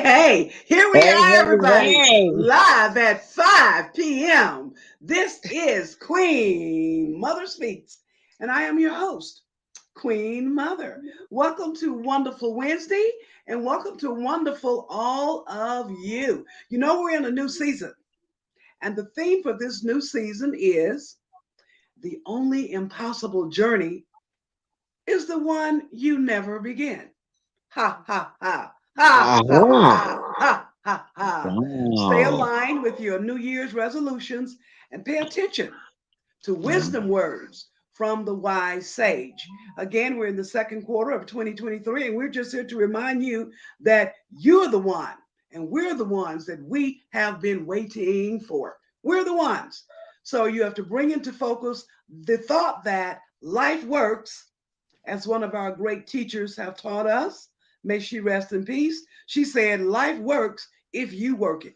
hey, here we Hey, are, hey, everybody, hey. live at 5 p.m. This is Queen Mother Speaks, and I am your host, Queen Mother. Welcome to Wonderful Wednesday, and welcome to Wonderful All of You. You know, we're in a new season, and the theme for this new season is the only impossible journey is the one you never begin. Ha ha ha. Ha ha Uh-huh. ha ha ha ha. Stay Wow. aligned with your New Year's resolutions and pay attention to wisdom words from the wise sage. Again, we're in the second quarter of 2023, and we're just here to remind you that you're the one, and we're the ones that we have been waiting for. We're the ones. So you have to bring into focus the thought that life works, as one of our great teachers have taught us. May she rest in peace. She said, life works if you work it.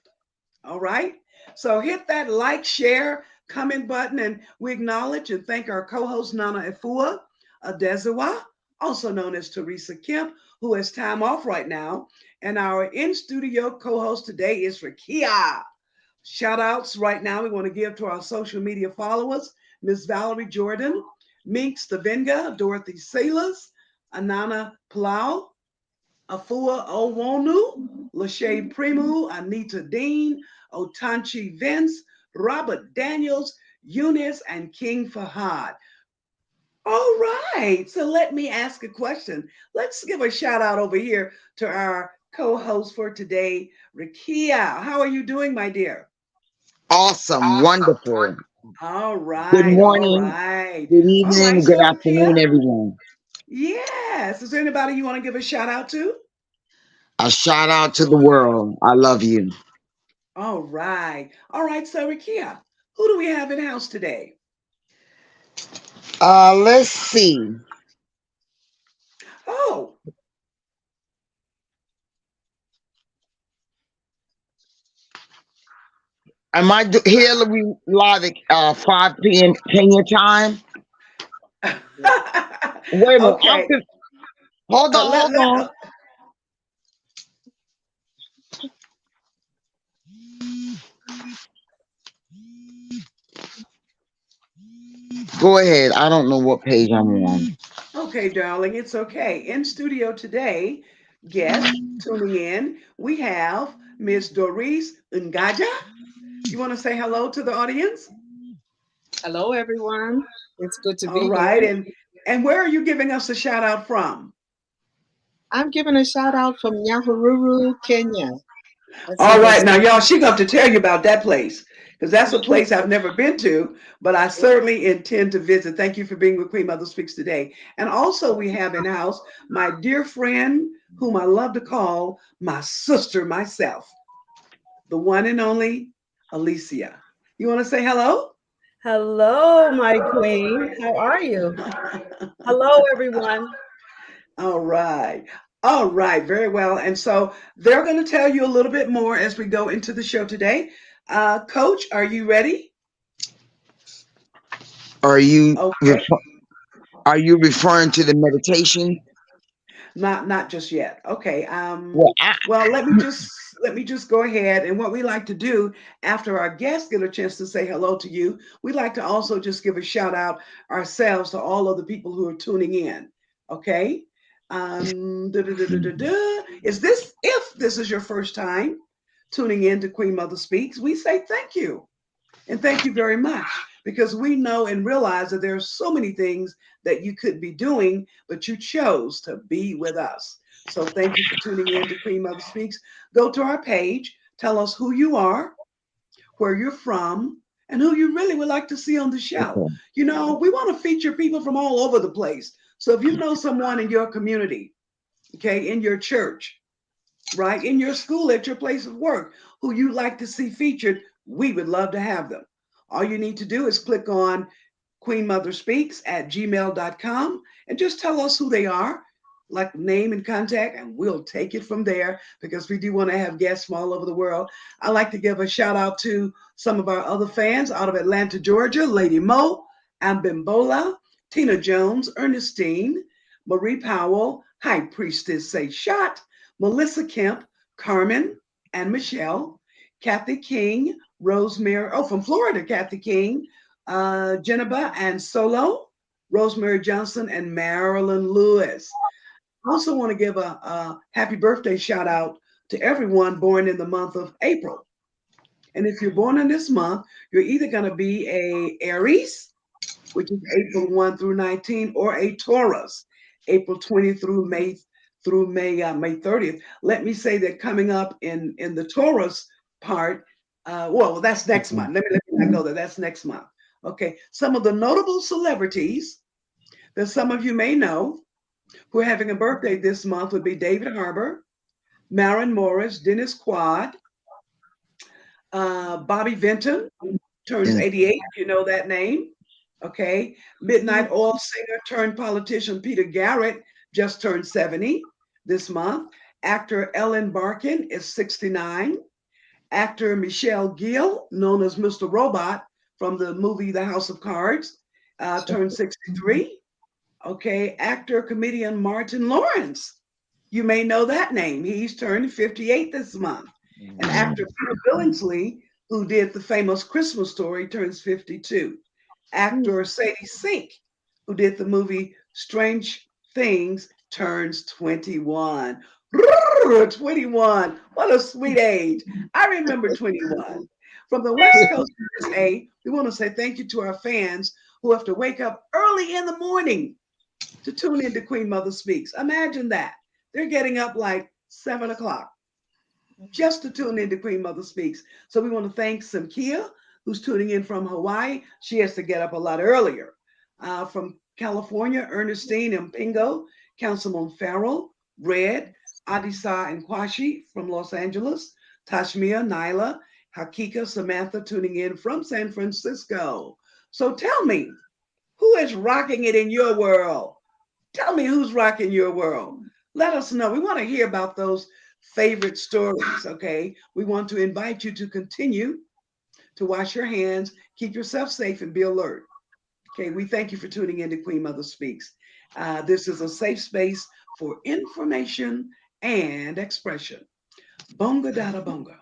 All right. So hit that like, share, comment button, and we acknowledge and thank our co-host Nana Efua Adezawa, also known as Teresa Kemp, who has time off right now. And our in-studio co-host today is Rakia. Shout outs right now we want to give to our social media followers, Miss Valerie Jordan, Minx Stavenga, Dorothy Salas, Anana Palau, Afua Owonu, Lachey Premu, Anita Dean, Otanchi Vince, Robert Daniels, Eunice, and King Fahad. All right, so let me ask a question. Let's give a shout out over here to our co-host for today, Rakia. How are you doing, my dear? Awesome. Wonderful. All Good right, all morning, right. good All right, evening, good so Rakia, afternoon, everyone. yes. Is there anybody you want to give a shout out to? A shout out to the world. I love you. All right. All right, so Rakia, who do we have in house today? Let's see. Oh, Here we live at 5 p.m. Kenya time? Wait a minute. okay. Hold on, Let, hold let, on. Go ahead. I don't know what page I'm on. okay, darling, it's okay. In studio today, guest tuning in, we have Miss Doris Ngaja. You want to say hello to the audience? Hello, everyone. It's good to All be here. right, and where are you giving us a shout out from? I'm giving a shout out from Nyahururu, Kenya. Let's see All right, what's now y'all, she got to tell you about that place because that's a place I've never been to, but I certainly intend to visit. Thank you for being with Queen Mother Speaks today. And also, we have in house my dear friend, whom I love to call my sister myself, the one and only Alicia. You want to say hello? Hello, my queen. How are you? Hello, everyone. All right. All right, very well. And so they're going to tell you a little bit more as we go into the show today. Coach, are you ready? Are you Okay. refer- are you referring to the meditation? Not just yet. Okay. Well, Well, let me just go ahead. And what we like to do after our guests get a chance to say hello to you, we like to also just give a shout out ourselves to all of the people who are tuning in. Okay. Is this if this is your first time tuning in to Queen Mother Speaks, we say thank you. And thank you very much because we know and realize that there are so many things that you could be doing, but you chose to be with us. So thank you for tuning in to Queen Mother Speaks. Go to our page, tell us who you are, where you're from, and who you really would like to see on the show. okay. You know, we want to feature people from all over the place. So if you know someone in your community, okay, in your church, right, in your school, at your place of work, who you'd like to see featured, we would love to have them. All you need to do is click on queenmotherspeaks@gmail.com and just tell us who they are, like name and contact, and we'll take it from there because we do want to have guests from all over the world. I like to give a shout out to some of our other fans out of Atlanta, Georgia, Lady Mo, Ambimbola, Tina Jones, Ernestine, Marie Powell, High Priestess Say Shot, Melissa Kemp, Carmen and Michelle, Kathy King, Rosemary, oh, from Florida, Kathy King, Geneva and Solo, Rosemary Johnson, and Marilyn Lewis. I also want to give a happy birthday shout out to everyone born in the month of April. And if you're born in this month, you're either going to be a Aries, which is April 1 through 19, or a Taurus, April 20 through May 30th. Let me say that coming up in the Taurus part, well, that's next month. Let me not go there. That's next month. Okay. Some of the notable celebrities that some of you may know who are having a birthday this month would be David Harbour, Maren Morris, Dennis Quad, Bobby Vinton turns 88, if you know that name. Okay. Midnight Oil singer turned politician Peter Garrett just turned 70 this month. Actor Ellen Barkin is 69. Actor Michelle Gill, known as Mr. Robot from the movie The House of Cards, turned 63. Okay. Actor, comedian Martin Lawrence. You may know that name. He's turned 58 this month. And actor Peter Billingsley, who did the famous Christmas Story, turns 52. Actor Sadie Sink, who did the movie Strange Things, turns 21. 21. What a sweet age. I remember 21. From the West Coast of USA, we want to say thank you to our fans who have to wake up early in the morning to tune in to Queen Mother Speaks. Imagine that. They're getting up like 7 o'clock just to tune in to Queen Mother Speaks. So we want to thank Samkia, who's tuning in from Hawaii. She has to get up a lot earlier. From California, Ernestine and Pingo, Councilman Farrell, Red, Adisa and Kwashi from Los Angeles, Tashmia, Nyla, Hakika, Samantha tuning in from San Francisco. So tell me, who is rocking it in your world? Tell me who's rocking your world. Let us know. We want to hear about those favorite stories, okay? We want to invite you to continue to wash your hands, keep yourself safe, and be alert. Okay, we thank you for tuning in to Queen Mother Speaks. This is a safe space for information and expression. Bonga Dada Bonga.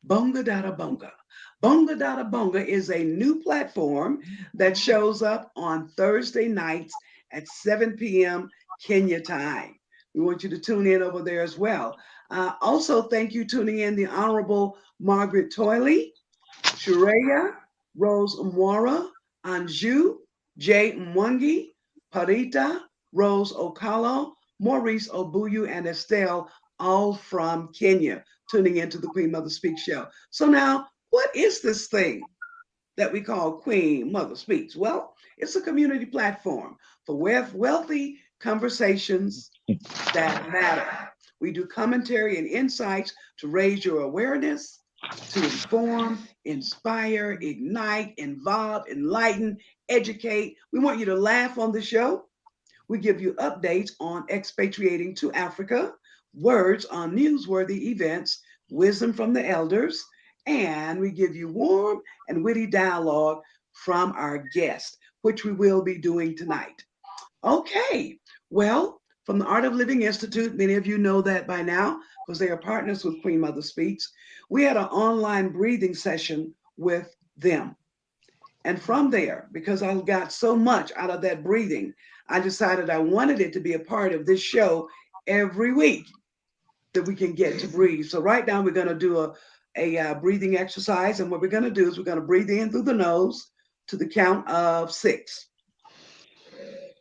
Bonga Dada Bonga. Bonga Dada Bonga is a new platform that shows up on Thursday nights at 7 p.m. Kenya time. We want you to tune in over there as well. Also, thank you tuning in the Honorable Margaret Toyley, Shureya, Rose Mwara, Anju, Jay Mwangi, Parita, Rose Okalo, Maurice Obuyu, and Estelle, all from Kenya, tuning into the Queen Mother Speaks show. So now, what is this thing that we call Queen Mother Speaks? Well, it's a community platform for wealthy conversations that matter. We do commentary and insights to raise your awareness, to inform, inspire, ignite, involve, enlighten, educate. We want you to laugh on the show. We give you updates on expatriating to Africa, words on newsworthy events, wisdom from the elders, and we give you warm and witty dialogue from our guest, which we will be doing tonight. Okay, well, from the Art of Living Institute, many of you know that by now because they are partners with Queen Mother Speaks. We had an online breathing session with them. And from there, because I got so much out of that breathing, I decided I wanted it to be a part of this show every week that we can get to breathe. So right now we're going to do a breathing exercise. And what we're going to do is we're going to breathe in through the nose to the count of 6.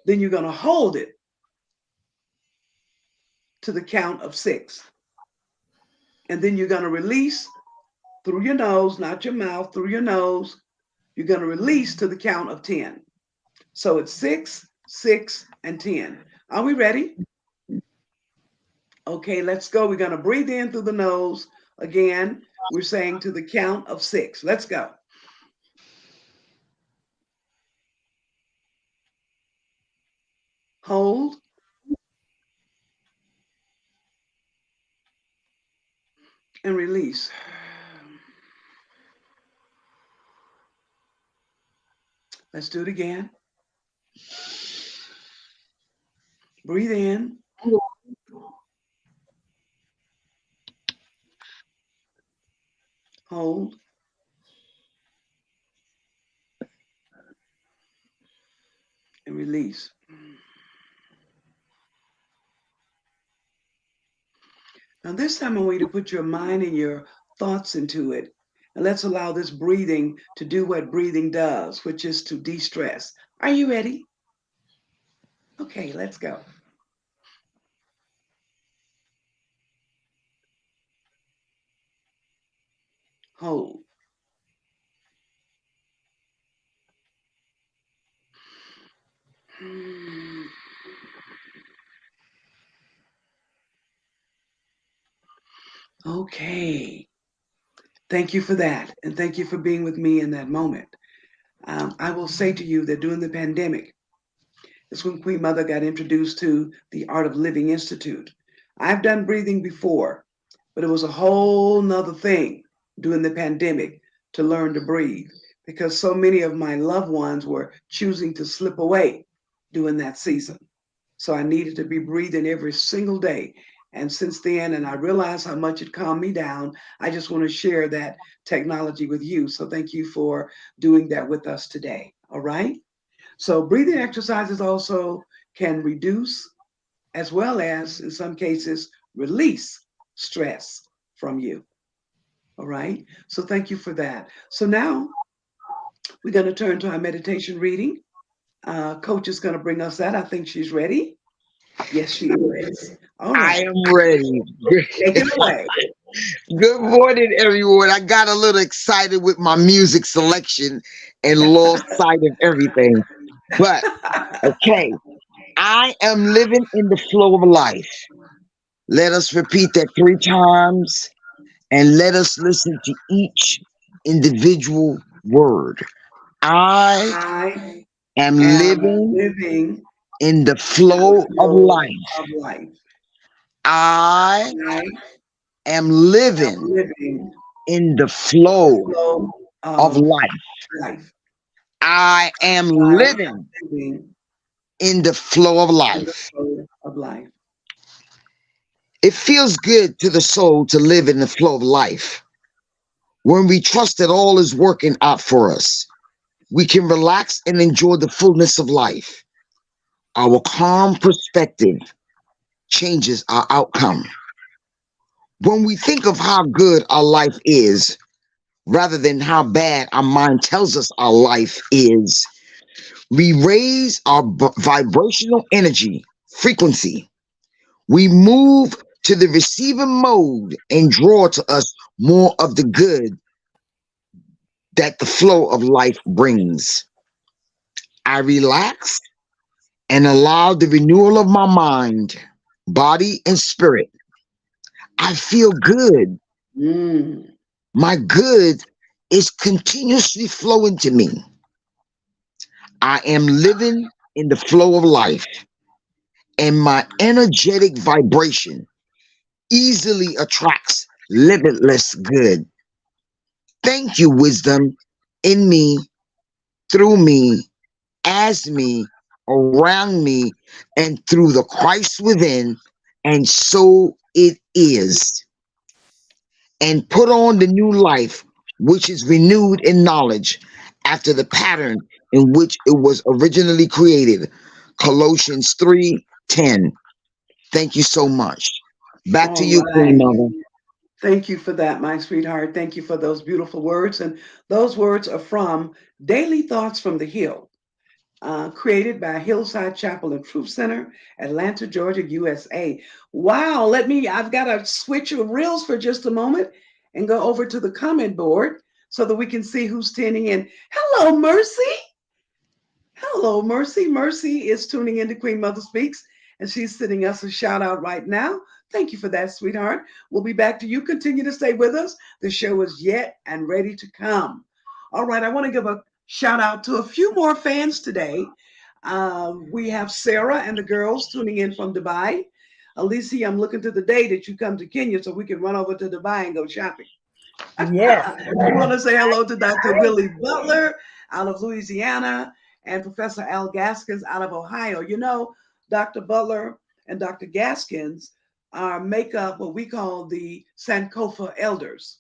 Then you're going to hold it to the count of 6. And then you're going to release through your nose, not your mouth, through your nose. You're going to release to the count of 10. So it's 6, 6, and 10. Are we ready? Okay, let's go. We're going to breathe in through the nose. Again, we're saying to the count of 6. Let's go. Hold. And release. Let's do it again. Breathe in. Hold. And release. Now this time I want you to put your mind and your thoughts into it. And let's allow this breathing to do what breathing does, which is to de-stress. Are you ready? Okay, let's go. Hold. Okay. Thank you for that. And thank you for being with me in that moment. I will say to you that during the pandemic, that's when Queen Mother got introduced to the Art of Living Institute. I've done breathing before, but it was a whole nother thing during the pandemic to learn to breathe because so many of my loved ones were choosing to slip away during that season. So I needed to be breathing every single day. And since then, and I realized how much it calmed me down, I just want to share that technology with you. So thank you for doing that with us today. All right. So breathing exercises also can reduce, as well as in some cases, release stress from you. All right. So thank you for that. So now we're going to turn to our meditation reading. Coach is going to bring us that. I think she's ready. Yes, she is. All I right. am ready. Take it away. Good morning, everyone. I got a little excited with my music selection and lost sight of everything. But okay, I am living in the flow of life. Let us repeat that 3 times and let us listen to each individual word. I I am am living living in the in the flow of flow life. of life. I I am am living living in the in the flow flow of of life. life. I am I am living living in the flow of in the life. flow of life. It feels good to the soul to live in the flow of life. When we trust that all is working out for us, we can relax and enjoy the fullness of life. Our calm perspective changes our outcome. When we think of how good our life is, rather than how bad our mind tells us our life is, we raise our vibrational energy frequency. We move to the receiving mode and draw to us more of the good that the flow of life brings. I relax and allow the renewal of my mind, body, and spirit. I feel good. Mm. My good is continuously flowing to me. I am living in the flow of life, and my energetic vibration easily attracts limitless good. Thank you, wisdom, in me, through me, as me, around me, and through the Christ within, and so it is. And put on the new life, which is renewed in knowledge after the pattern in which it was originally created. Colossians 3:10. Thank you so much. Back to All you, Queen right. Mother. Thank you for that, my sweetheart. Thank you for those beautiful words. And those words are from Daily Thoughts from the Hill, created by Hillside Chapel and Truth Center, Atlanta, Georgia, USA. Wow, I've got to switch your reels for just a moment and go over to the comment board so that we can see who's tuning in. Hello, Mercy. Hello, Mercy. Mercy is tuning into Queen Mother Speaks, and she's sending us a shout out right now. Thank you for that, sweetheart. We'll be back to you. Continue to stay with us. The show is yet and ready to come. All right, I want to give a shout out to a few more fans today. We have Sarah and the girls tuning in from Dubai. Alicia, I'm looking to the day that you come to Kenya so we can run over to Dubai and go shopping. Yes. We want to say hello to Dr. Willie Butler out of Louisiana and Professor Al Gaskins out of Ohio. You know, Dr. Butler and Dr. Gaskins make up what we call the Sankofa elders.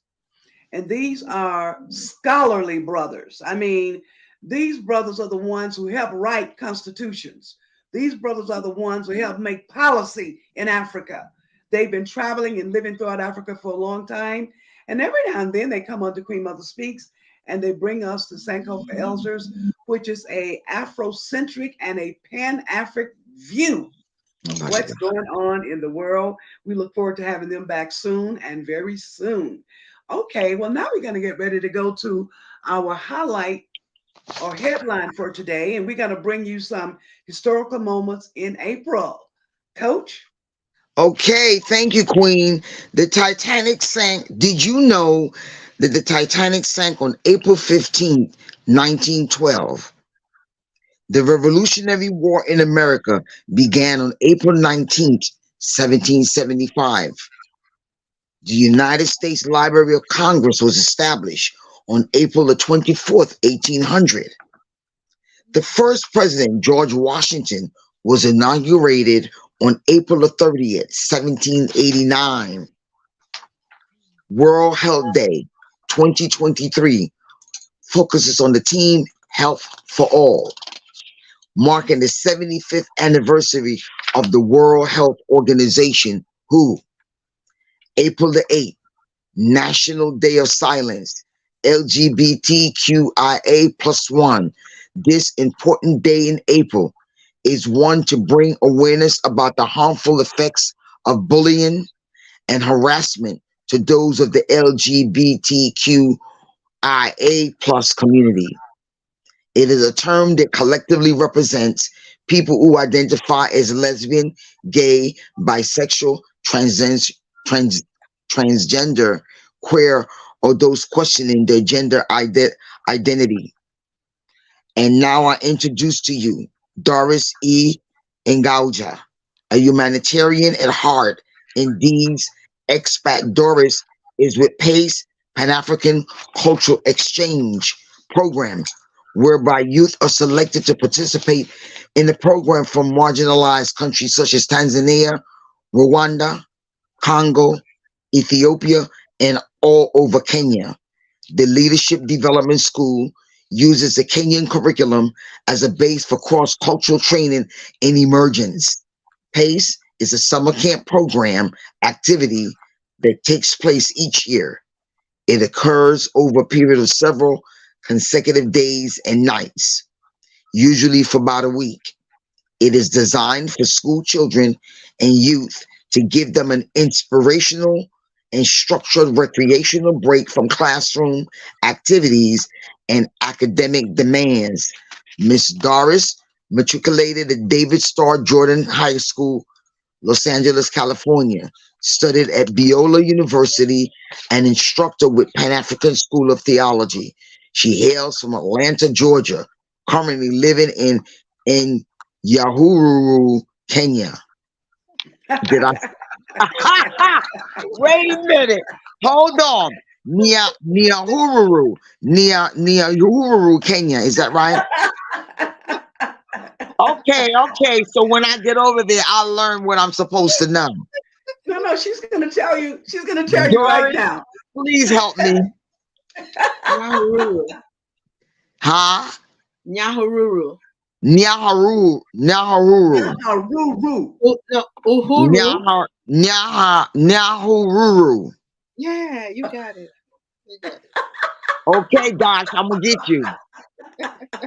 And these are scholarly brothers. I mean, these brothers are the ones who help write constitutions. These brothers are the ones who help make policy in Africa. They've been traveling and living throughout Africa for a long time. And every now and then they come on to Queen Mother Speaks and they bring us the Sankofa Elders, which is a Afrocentric and a Pan-African view of what's going on in the world. We look forward to having them back soon and very soon. Okay, well, now we're going to get ready to go to our highlight or headline for today, and we're going to bring you some historical moments in April. Coach? Okay, thank you, Queen. The Titanic sank. Did you know that the Titanic sank on April 15th, 1912? The Revolutionary War in America began on April 19th, 1775. The United States Library of Congress was established on April the 24th, 1800. The first president, George Washington, was inaugurated on April the 30th, 1789. World Health Day 2023 focuses on the theme Health for All, marking the 75th anniversary of the World Health Organization, WHO. April the 8th, National Day of Silence, LGBTQIA+1. This important day in April is one to bring awareness about the harmful effects of bullying and harassment to those of the LGBTQIA+ community. It is a term that collectively represents people who identify as lesbian, gay, bisexual, transgender, queer, or those questioning their gender identity. And now I introduce to you DORRIS NgauJah, a humanitarian at heart in deeds. Expat DORRIS is with PACE, Pan-African Cultural Exchange Program, whereby youth are selected to participate in the program from marginalized countries such as Tanzania, Rwanda, Congo, Ethiopia, and all over Kenya. The Leadership Development School uses the Kenyan curriculum as a base for cross-cultural training and emergence. PACE is a summer camp program activity that takes place each year. It occurs over a period of several consecutive days and nights, usually for about a week. It is designed for school children and youth to give them an inspirational and structured recreational break from classroom activities and academic demands. Miss DORRIS matriculated at David Starr Jordan High School, Los Angeles, California, studied at Biola University, and instructor with Pan-African School of Theology. She hails from Atlanta, Georgia, currently living in Nyahururu, Kenya. Did I? Wait a minute. Hold on. Nyahururu, Kenya. Is that right? Okay. So when I get over there, I'll learn what I'm supposed to know. No, she's gonna tell you. She's gonna tell you right now. Please help me. Nyahururu. Huh? Nyahururu. Nyahururu. Nyahururu. Uhuru. Nyahururu. Yeah, you got it. Okay, guys, I'm gonna get you.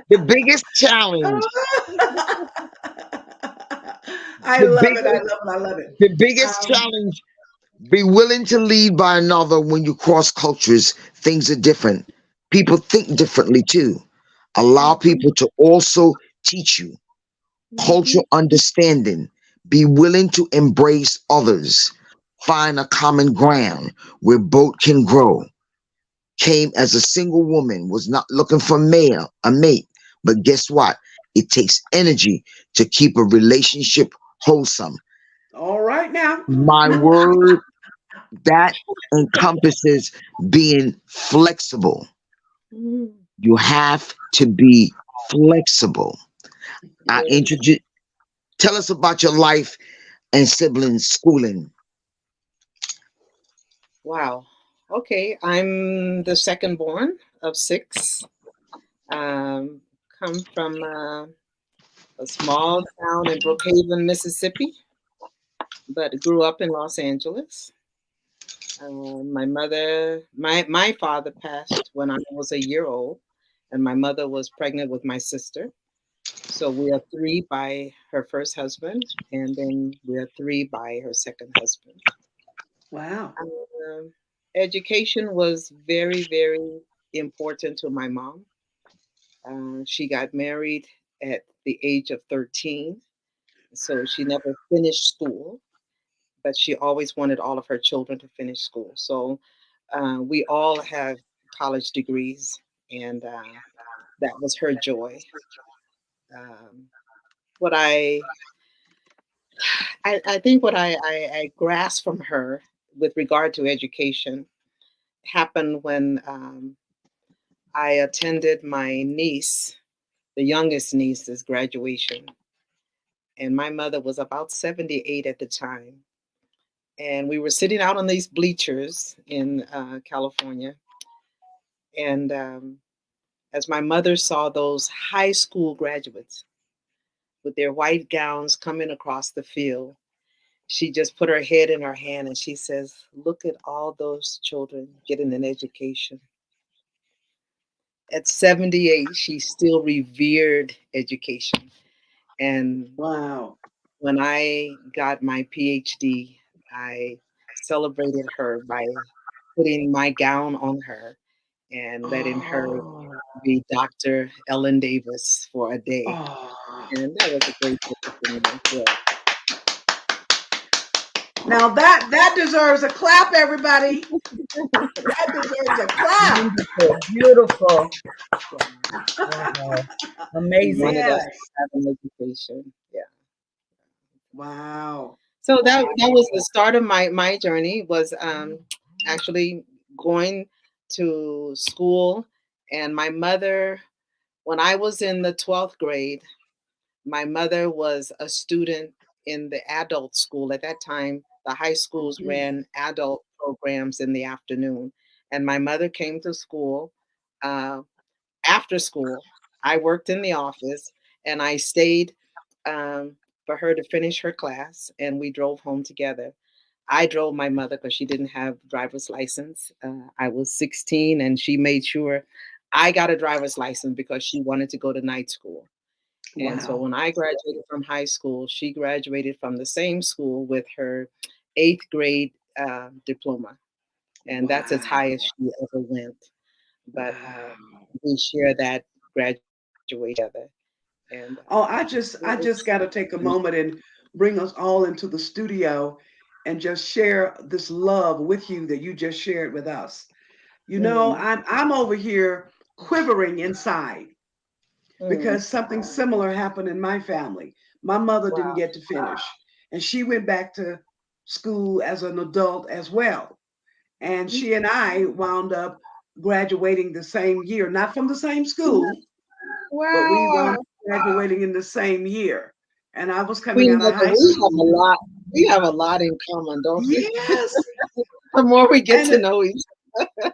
The biggest challenge. I love it. The biggest challenge, be willing to lead by another. When you cross cultures, things are different. People think differently too. Allow people to also teach you. Cultural understanding. Be willing to embrace others. Find a common ground where both can grow. Came as a single woman, was not looking for a mate. But guess what? It takes energy to keep a relationship wholesome. All right now. My word, that encompasses being flexible. You have to be flexible. I introduce. Tell us about your life and siblings schooling. Wow. Okay, I'm the second born of six. Come from a small town in Brookhaven, Mississippi, but grew up in Los Angeles. My father passed when I was a year old, and my mother was pregnant with my sister. So we are three by her first husband, and then we are three by her second husband. Wow. Um, Education was very, very important to my mom. She got married at the age of 13, so she never finished school, but she always wanted all of her children to finish school. So we all have college degrees, and that was her joy. Um, what I think what I grasped from her with regard to education happened when I attended my niece, the youngest niece's graduation. And my mother was about 78 at the time. And we were sitting out on these bleachers in California. And as my mother saw those high school graduates with their white gowns coming across the field, she just put her head in her hand and she says, "Look at all those children getting an education." At 78, she still revered education. And Wow. when I got my PhD, I celebrated her by putting my gown on her and letting her Oh. be Dr. Ellen Davis for a day. Oh. And that was a great day for me as well. Now that deserves a clap, everybody. That deserves a clap. Wonderful, beautiful. Wow. She Amazing. wanted us Yes. to have an education. Yeah. Wow. So that was the start of my journey, was actually going to school. And my mother, when I was in the 12th grade, my mother was a student in the adult school. At that time, the high schools ran adult programs in the afternoon. And my mother came to school uh, after school. I worked in the office, and I stayed for her to finish her class, and we drove home together. I drove my mother because she didn't have driver's license. I was 16, and she made sure I got a driver's license because she wanted to go to night school. And so Wow. when I graduated from high school, she graduated from the same school with her eighth grade diploma. And that's as Wow. high as she ever went. But Wow. we share that graduation together. And Oh, it I just was got to take a moment and bring us all into the studio and just share this love with you that you just shared with us. You know, mm, I'm over here quivering inside mm, because something similar happened in my family. My mother didn't wow. get to finish, and she went back to school as an adult as well. And Mm, she and I wound up graduating the same year, not from the same school, but we wound wow. up graduating in the same year. And I was coming Queen out of Mother, high we have a school. lot. We have a lot in common, don't we? Yes. The more we get And to know each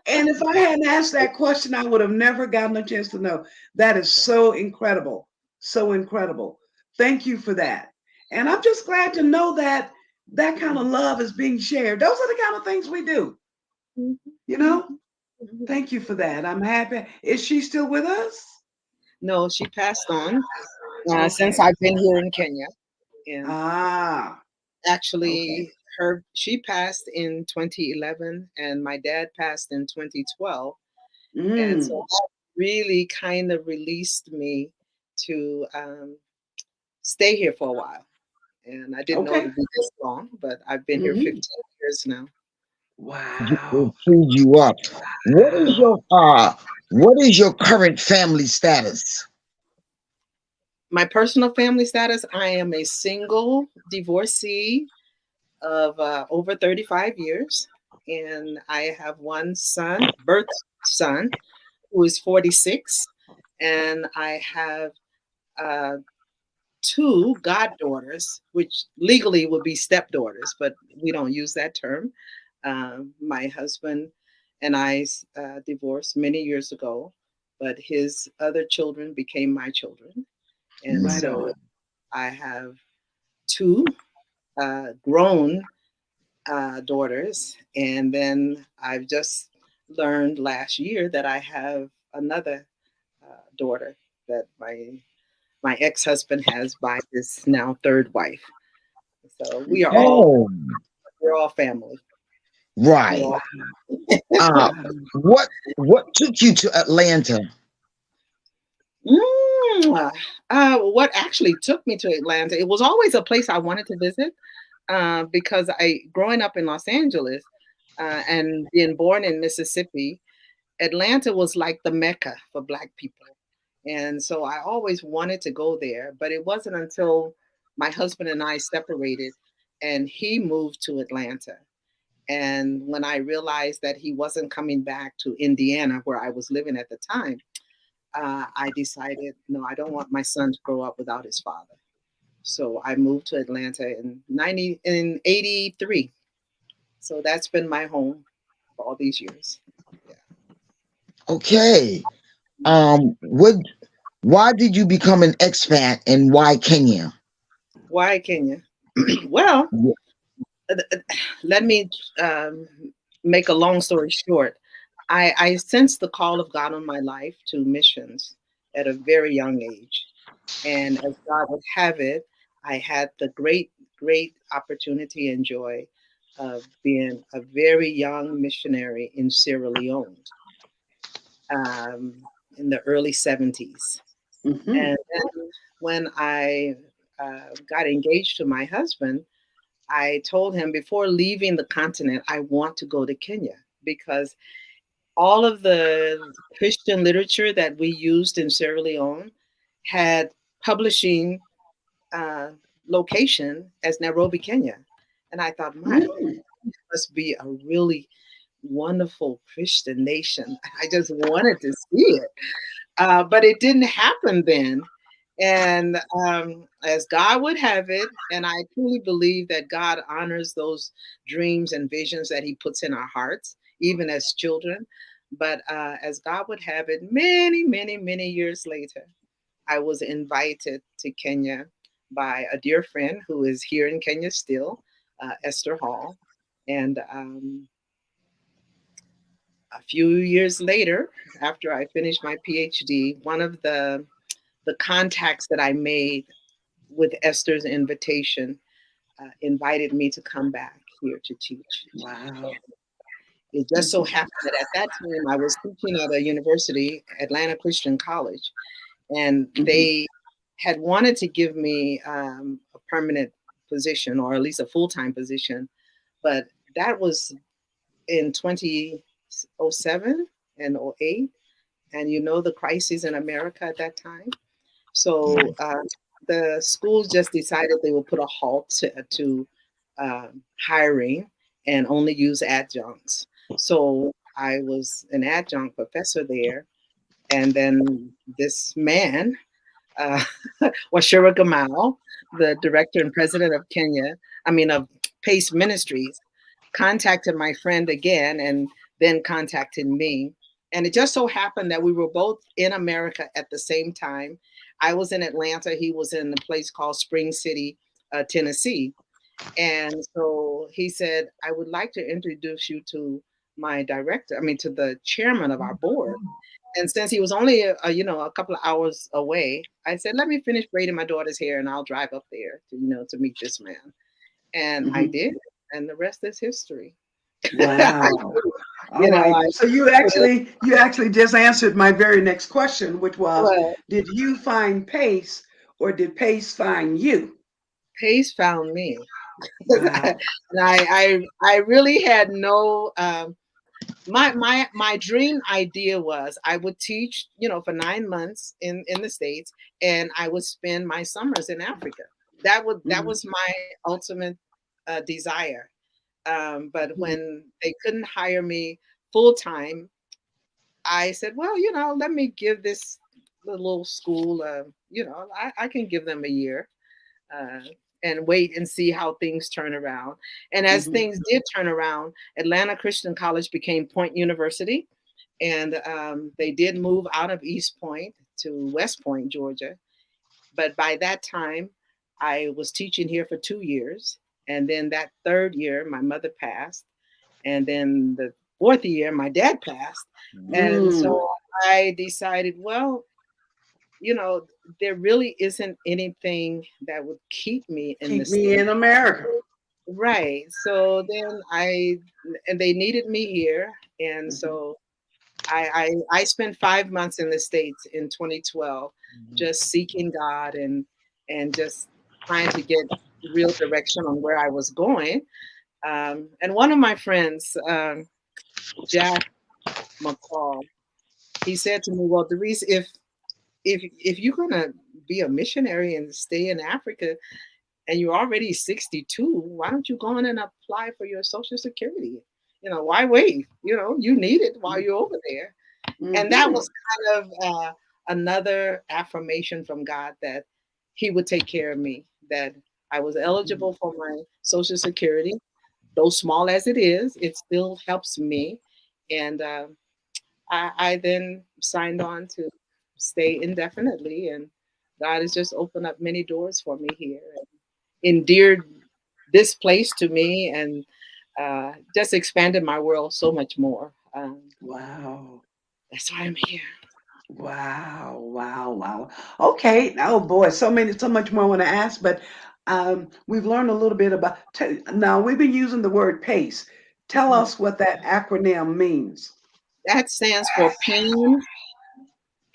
and if I hadn't asked that question, I would have never gotten a chance to know. That is so incredible. So incredible. Thank you for that. And I'm just glad to know that that kind of love is being shared. Those are the kind of things we do, other. you know? Thank you for that. I'm happy. Is she still with us? No, she passed on since Okay. I've been here in Kenya. And Ah, okay. actually, she passed in 2011, and my dad passed in 2012. And so Mm, that really kind of released me to stay here for a while. And I didn't know it okay. would be this long, but I've been here Hmm. 15 years now. Wow. Freed you up. Wow. What is your current family status? My personal family status, I am a single divorcee of over 35 years. And I have one son, birth son, who is 46. And I have uh, two goddaughters, which legally would be stepdaughters, but we don't use that term. My husband and I divorced many years ago, but his other children became my children. And Right so on. I have two grown daughters. And then I've just learned last year that I have another daughter that my ex-husband has by his now third wife. So Oh, we're all family. We're right. all Uh, Wow. what took you to Atlanta? What actually took me to Atlanta? It was always a place I wanted to visit because growing up in Los Angeles and being born in Mississippi, Atlanta was like the Mecca for Black people. And so I always wanted to go there, but it wasn't until my husband and I separated and he moved to Atlanta. And when I realized that he wasn't coming back to Indiana, where I was living at the time, I decided, no, I don't want my son to grow up without his father. So I moved to Atlanta in 83. So that's been my home for all these years. Yeah. Okay. What? Why did you become an expat, and why Kenya? Why Kenya? Well, Yeah. let me um, make a long story short. I sensed the call of God on my life to missions at a very young age. And as God would have it, I had the great opportunity and joy of being a very young missionary in Sierra Leone um, in the early 70s. Hmm. And then when I got engaged to my husband, I told him before leaving the continent, I want to go to Kenya because all of the Christian literature that we used in Sierra Leone had publishing uh, location as Nairobi, Kenya. And I thought, my, Mm. must be a really wonderful Christian nation. I just wanted to see it. But it didn't happen then. And as God would have it, and I truly believe that God honors those dreams and visions that He puts in our hearts, even as children. But as God would have it, many years later, I was invited to Kenya by a dear friend who is here in Kenya still, Esther Hall. And a few years later, after I finished my PhD, one of the contacts that I made with Esther's invitation invited me to come back here to teach. Wow. It just so happened that at that time I was teaching at a university, Atlanta Christian College, and Mhm. they had wanted to give me a permanent position or at least a full-time position, but that was in 2007 and '08, and you know the crisis in America at that time. So the schools just decided they would put a halt to hiring and only use adjuncts. So I was an adjunct professor there, and then this man, uh, Washira Gamal, the director and president of of Pace Ministries, contacted my friend again and then contacted me. And it just so happened that we were both in America at the same time. I was in Atlanta, he was in a place called Spring City, Tennessee. And so he said, I would like to introduce you to my director, to the chairman of our board. And since he was only a couple of hours away, I said, let me finish braiding my daughter's hair and I'll drive up there to meet this man. And I Mhm. did, and the rest is history. Wow. All you know, right. I So you actually just answered my very next question, which was, well, did you find Pace or did Pace find you? Pace found me. Wow. And I really had no my dream idea was I would teach, for 9 months in the States, and I would spend my summers in Africa. That Mhm. was my ultimate desire. But Mhm. when they couldn't hire me full time, I said, well, let me give this little school, I can give them a year. Uh, and wait and see how things turn around. And as things did turn around, Atlanta Christian College became Point University, and they did move out of East Point to West Point, Georgia. But by that time, I was teaching here for 2 years. And then that third year, my mother passed. And then the fourth year, my dad passed. And so I decided, well, you know, there really isn't anything that would keep me in the Keep me state. in America. Right. So then and they needed me here. And so I spent 5 months in the States in 2012, just seeking God and just trying to get real direction on where I was going. And one of my friends, Jack McCall, he said to me, "Well, Doris, if you're gonna be a missionary and stay in Africa, and you're already 62, why don't you go in and apply for your Social Security? You know, why wait? You know, you need it while you're over there." And that was kind of another affirmation from God that He would take care of me, that I was eligible for my Social Security. Though small as it is, it still helps me. And I then signed on to stay indefinitely. And God has just opened up many doors for me here and endeared this place to me and just expanded my world so much more. Wow. That's why I'm here. Wow, wow, wow. Okay. Oh boy, so much more I want to ask, but we've learned a little bit about. Now we've been using the word PACE. Tell Mhm. us what that acronym means. That stands for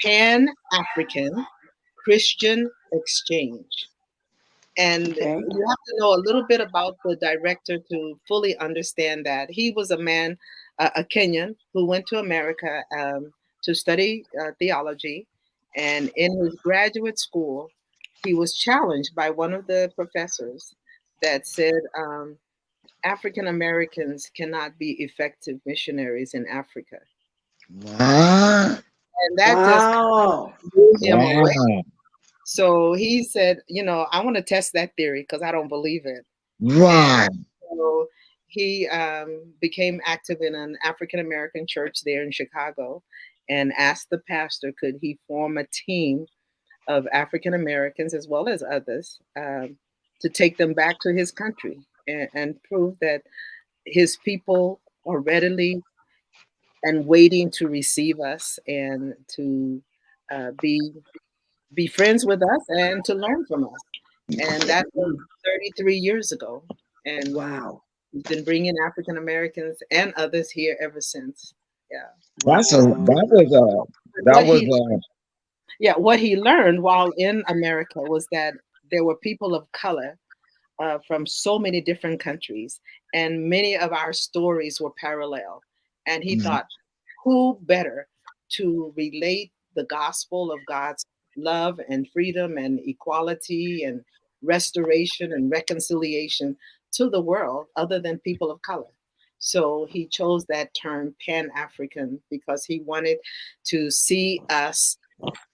Pan African Christian Exchange. And Okay. you have to know a little bit about the director to fully understand that. He was a man, a Kenyan, who went to America to study theology. And in his graduate school, he was challenged by one of the professors that said African Americans cannot be effective missionaries in Africa. What? And that just Wow. blew him away. Wow. So he said, you know, I want to test that theory because I don't believe it. And Right. so he became active in an African American church there in Chicago and asked the pastor, could he form a team of African Americans as well as others to take them back to his country and prove that his people are readily and waiting to receive us and to uh, be be friends with us and to learn from us. And that was 33 years ago. And Wow. he's been bringing African Americans and others here ever since. Yeah. That's a Wow. What that was he what he learned while in America was that there were people of color from so many different countries, and many of our stories were parallel. And he thought, who better to relate the gospel of God's love and freedom and equality and restoration and reconciliation to the world other than people of color? So he chose that term Pan African because he wanted to see us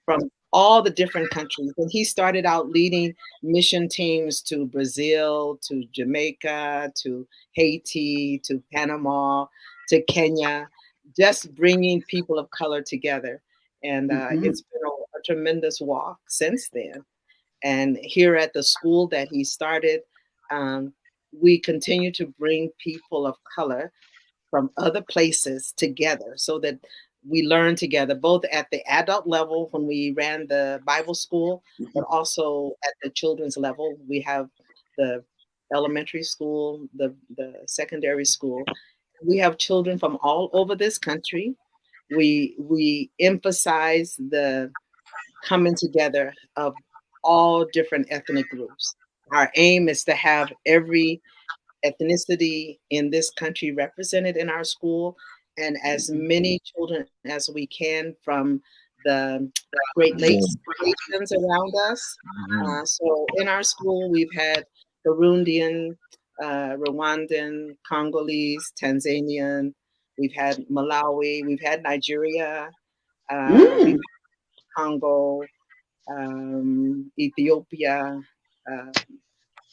from all the different countries. And he started out leading mission teams to Brazil, to Jamaica, to Haiti, to Panama, to Kenya, just bringing people of color together. And it's been a tremendous walk since then. And here at the school that he started, we continue to bring people of color from other places together so that we learn together, both at the adult level when we ran the Bible school, but also at the children's level. We have the elementary school, the secondary school. We have children from all over this country. We emphasize the coming together of all different ethnic groups. Our aim is to have every ethnicity in this country represented in our school and as many children as we can from the Great Lakes nations around us. So in our school, we've had Burundian, Rwandan, Congolese, Tanzanian, we've had Malawi, we've had Nigeria, we've had Congo, Ethiopia, uh,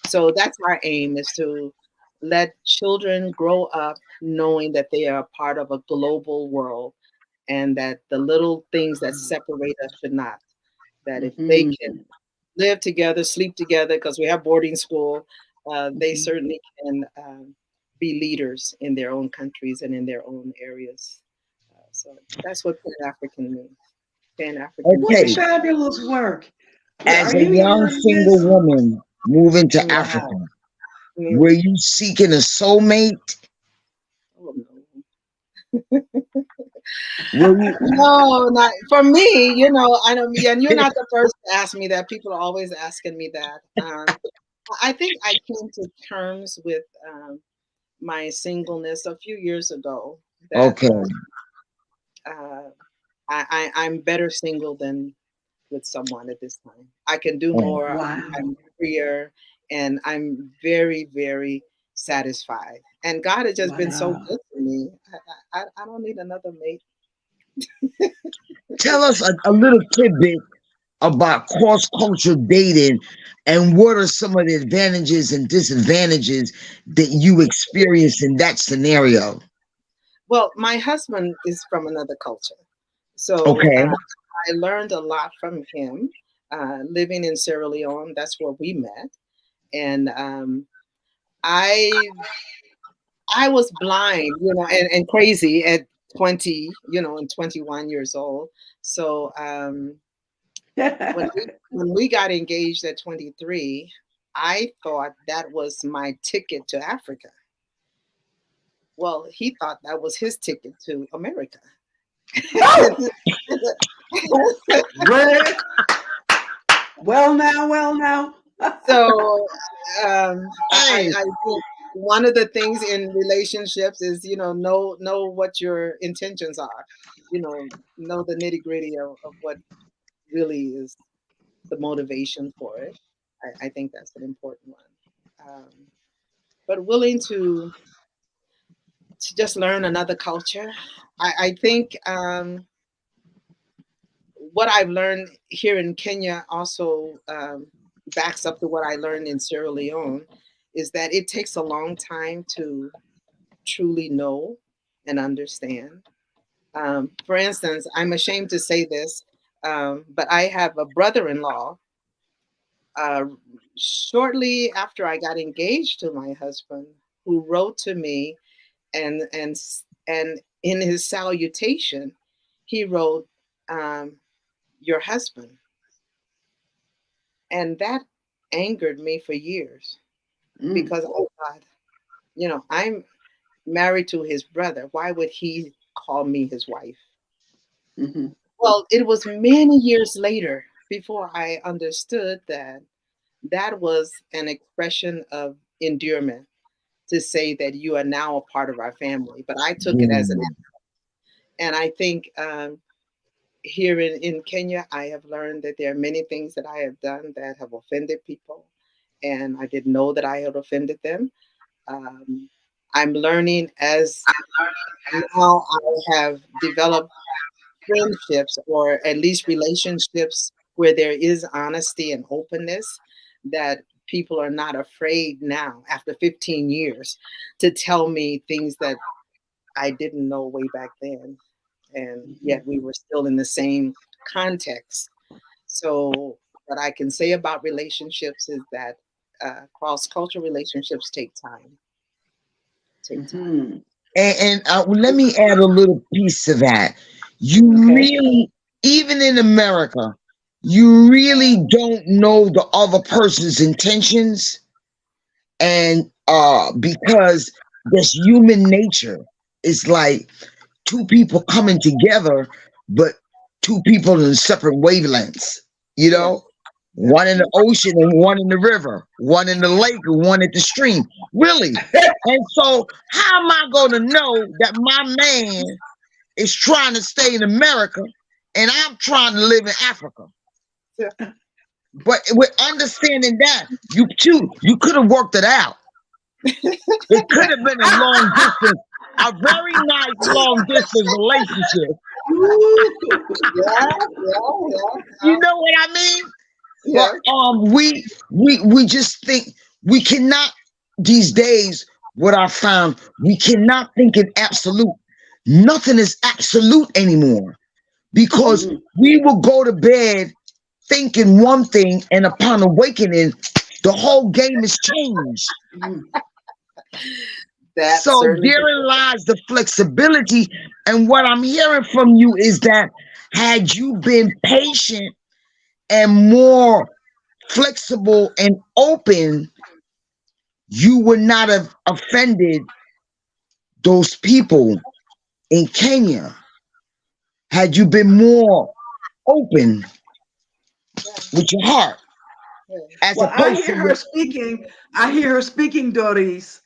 So that's our aim, is to let children grow up knowing that they are a part of a global world, and that the little things that separate us should not. That if they can Mhm. live together, sleep together, because we have boarding school, they Mhm. certainly can be leaders in their own countries and in their own areas. So that's what Pan African means. Pan African What Okay, vision. fabulous work. as Are a you young hearing single this? woman moving to Africa, Wow. were Mm. you seeking a soulmate? Oh, no. Were you? No, not for me. I don't. And you're not the first to ask me that. People are always asking me that. I think I came to terms with my singleness a few years ago. That Okay, uh, I'm better single than with someone at this time. I can do oh, more. Wow. I'm freer, and I'm very, very satisfied. And God has just been so Wow. good to me. I don't need another mate. tell us a little tidbit about cross-cultural dating, and what are some of the advantages and disadvantages that you experience in that scenario? Well, my husband is from another culture. So Okay, I learned a lot from him. Living in Sierra Leone, that's where we met. And I I was blind, and crazy at 20, and 21 years old. So when we got engaged at 23, I thought that was my ticket to Africa. Well, he thought that was his ticket to America. well, well now. So I hey, think one of the things in relationships is, know what your intentions are. Know the nitty gritty of what really is the motivation for it. I think that's an important one. But willing to just learn another culture. I think what I've learned here in Kenya also backs up to what I learned in Sierra Leone, is that it takes a long time to truly know and understand. For instance, I'm ashamed to say this, but I have a brother-in-law. Uh, Shortly after I got engaged to my husband, who wrote to me, and in his salutation, he wrote, "Your husband," and that angered me for years, Mm. because, oh God, I'm married to his brother. Why would he call me his wife? Hmm. Well, it was many years later before I understood that that was an expression of endearment, to say that you are now a part of our family. But I took it as an, yeah, and I think here in Kenya, I have learned that there are many things that I have done that have offended people, and I didn't know that I had offended them. Um, I'm learning as now I have developed friendships, or at least relationships, where there is honesty and openness, that people are not afraid now, after 15 years, to tell me things that I didn't know way back then. And Hmm. yet we were still in the same context. So, what I can say about relationships is that cross cultural relationships take time. Take time. Hmm. and let me add a little piece to that. You Okay. really, even in America, you really don't know the other person's intentions, and because that's human nature. It's like two people coming together, but two people in separate wavelengths, you Yeah. know? Yeah. One in the ocean and one in the river, one in the lake and one at the stream. Really? And so, how am I going to know that my man is trying to stay in America and I'm trying to live in Africa? Yeah. But with understanding that, you could have worked it out. It could have been a long distance, a very nice long distance relationship. Ooh. Yeah, yeah, yeah, You know what I mean? yeah. But we just think We cannot, these days, what I found, we cannot think in absolute. Nothing is absolute anymore, because we will go to bed thinking one thing, and upon awakening, the whole game is changed. So therein lies the flexibility. And what I'm hearing from you is that had you been patient and more flexible and open, you would not have offended those people in Kenya. Had you been more open with your heart. As Well, a person, I hear her speaking, Doris.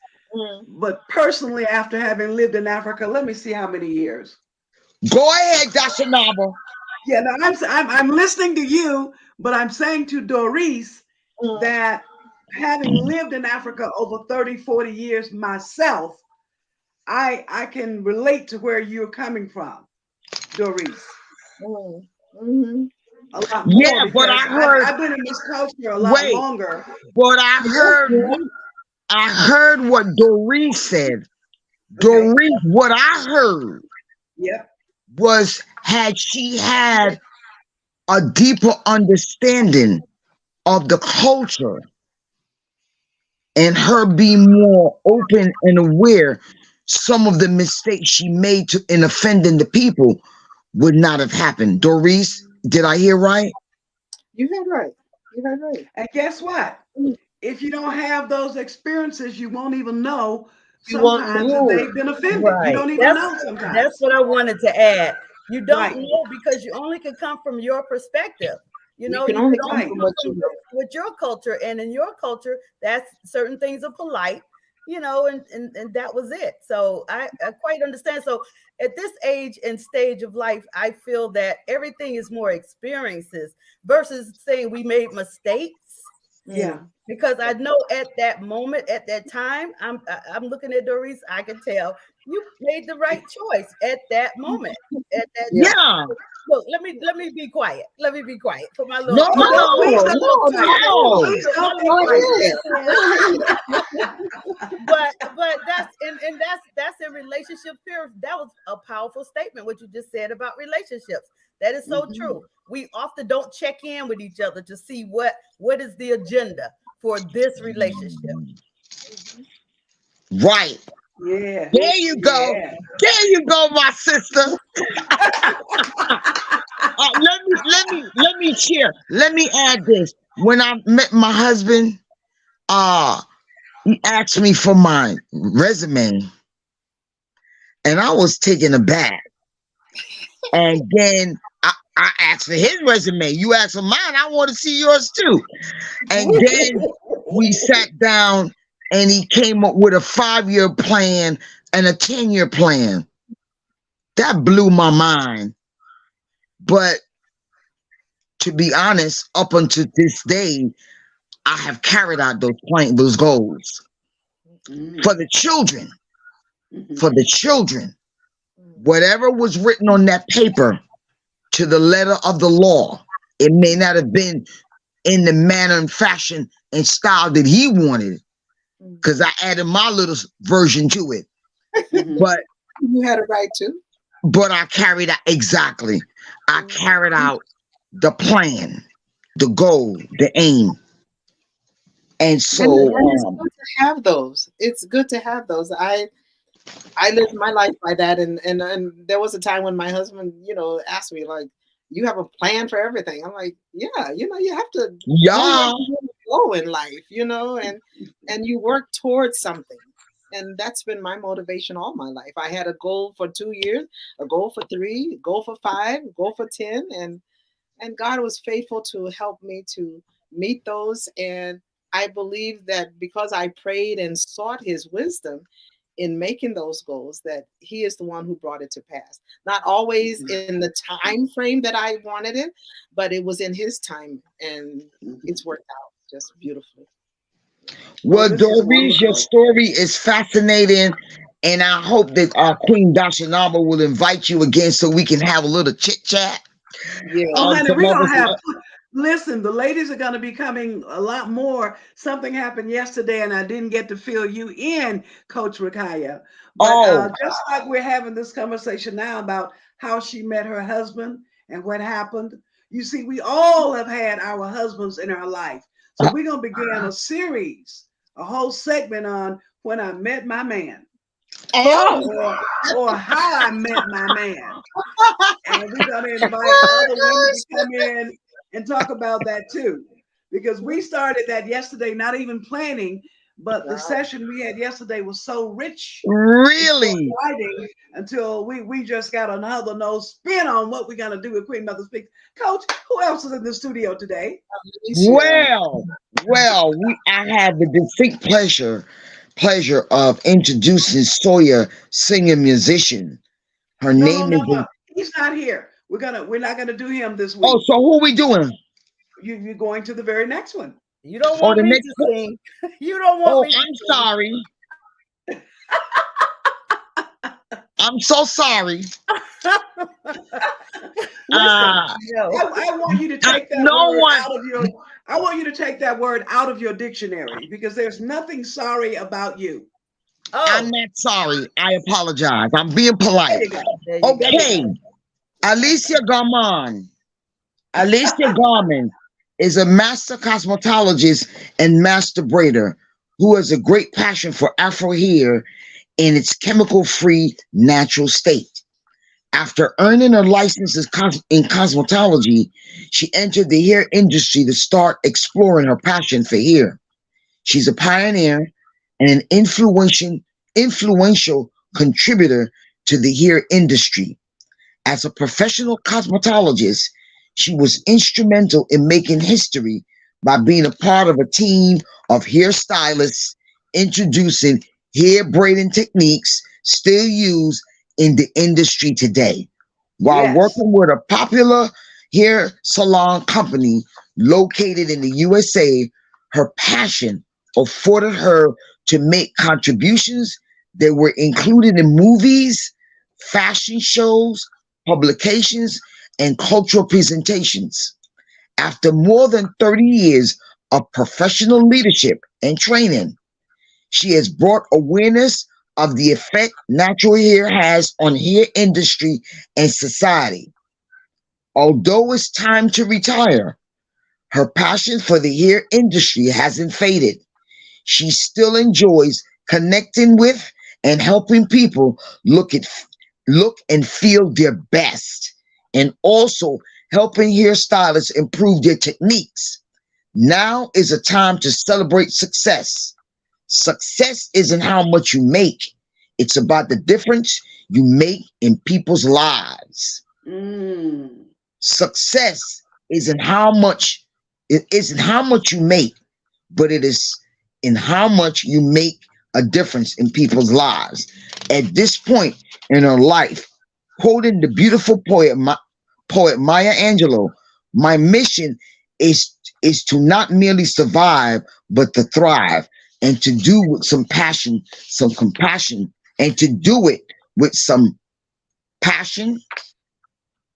But personally, after having lived in Africa, let me see how many years. Go ahead, Dr. Naba. Yeah, no, I'm listening to you, but I'm saying to Doris that having lived in Africa over 30, 40 years myself, I can relate to where you're coming from, Doris. A lot more. Yeah, but I heard I've been in this culture a lot longer. But I heard what Doris said. Doris, what I heard was, had she had a deeper understanding of the culture and her being more open and aware, some of the mistakes she made in offending the people would not have happened. Doris, did I hear right? You heard right. You heard right. And guess what? If you don't have those experiences, you won't even know sometimes that they've been offended. Right. You don't even know sometimes. That's what I wanted to add. You don't know, because you only can come from your perspective. You know, you only don't come with your culture, and in your culture, that's certain things are polite, you know, and that was it. So I quite understand. So at this age and stage of life, I feel that everything is more experiences versus saying we made mistakes. Yeah. Because I know at that moment, at that time, I'm looking at Doris, I can tell you made the right choice at that moment. At that time. Look, let me be quiet. Let me be quiet for my little. But that's in relationship period. That was a powerful statement what you just said about relationships. That is so true. We often don't check in with each other to see what is the agenda for this relationship. Right. Yeah. There you go. Yeah. There you go, my sister. Let me share. Let me add this. When I met my husband, he asked me for my resume, and I was taken aback. And then I asked for his resume. You asked for mine. I want to see yours too. And then we sat down, and he came up with a 5-year plan and a 10-year plan. That blew my mind. But to be honest, up until this day, I have carried out those goals for the children. For the children. Whatever was written on that paper, to the letter of the law, it may not have been in the manner and fashion and style that he wanted, because I added my little version to it. But you had it right too. But I carried out exactly. I carried out the plan, the goal, the aim. And so it's good to have those. It's good to have those. I lived my life by that, and there was a time when my husband, asked me, like, you have a plan for everything. I'm like, yeah, you have to go in life, and you work towards something. And that's been my motivation all my life. I had a goal for 2 years, a goal for 3, a goal for 5, a goal for 10, and God was faithful to help me to meet those. And I believe that because I prayed and sought his wisdom in making those goals, that he is the one who brought it to pass. Not always in the time frame that I wanted it, but it was in his time, and it's worked out just beautifully. Well, Doris, your story is fascinating, and I hope that our Queen Dr. Naba will invite you again so we can have a little chit chat. Yeah. Oh, honey, Listen, the ladies are going to be coming a lot more. Something happened yesterday, and I didn't get to fill you in, Coach Rakaya. But Oh, just like we're having this conversation now about how she met her husband and what happened, you see, we all have had our husbands in our life. So we're going to begin a series, a whole segment on when I met my man, oh, or how I met my man. And we're going to invite other women to come in and talk about that too. Because we started that yesterday, not even planning, but the session we had yesterday was so rich and so really? exciting until we just got another no spin on what we're going to do with Queen Mother Speaks. Coach, who else is in the studio today? Well, I have the distinct pleasure of introducing Sawyer, singer musician. Her No, no, name no, is. no. He's not here. We're not gonna do him this Oh, week. so who we doing? You're going to the very next one. You don't Or want the me next? to sing. You don't want Oh, me to I'm sing. sorry. I'm so sorry. Listen, No. I want you to take that No word one. out of your. I want you to take that word out of your dictionary because there's nothing sorry about you. I'm Oh, not sorry. I apologize. I'm being There polite. you go. there you There you go. Okay, go. Alicia Garmon. Alicia Garmon is a master cosmetologist and master braider who has a great passion for Afro hair in its chemical-free natural state. After earning her license in cosmetology, she entered the hair industry to start exploring her passion for hair. She's a pioneer and an influential contributor to the hair industry. As a professional cosmetologist, she was instrumental in making history by being a part of a team of hairstylists introducing hair braiding techniques still used in the industry today. While Yes. working with a popular hair salon company located in the USA, her passion afforded her to make contributions that were included in movies, fashion shows, publications, and cultural presentations. After more than 30 years of professional leadership and training, she has brought awareness of the effect natural hair has on hair industry and society. Although it's time to retire, her passion for the hair industry hasn't faded. She still enjoys connecting with and helping people look and feel their best, and also helping hairstylists improve their techniques. Now is a time to celebrate success. Success isn't how much you make, it's about the difference you make in people's lives. Mm. Success isn't how much it isn't how much you make, but it is in how much you make a difference in people's lives. At this point in her life, quoting the beautiful poet Maya Angelou, my mission is to not merely survive, but to thrive, and to do with some passion, some compassion, and to do it with some passion,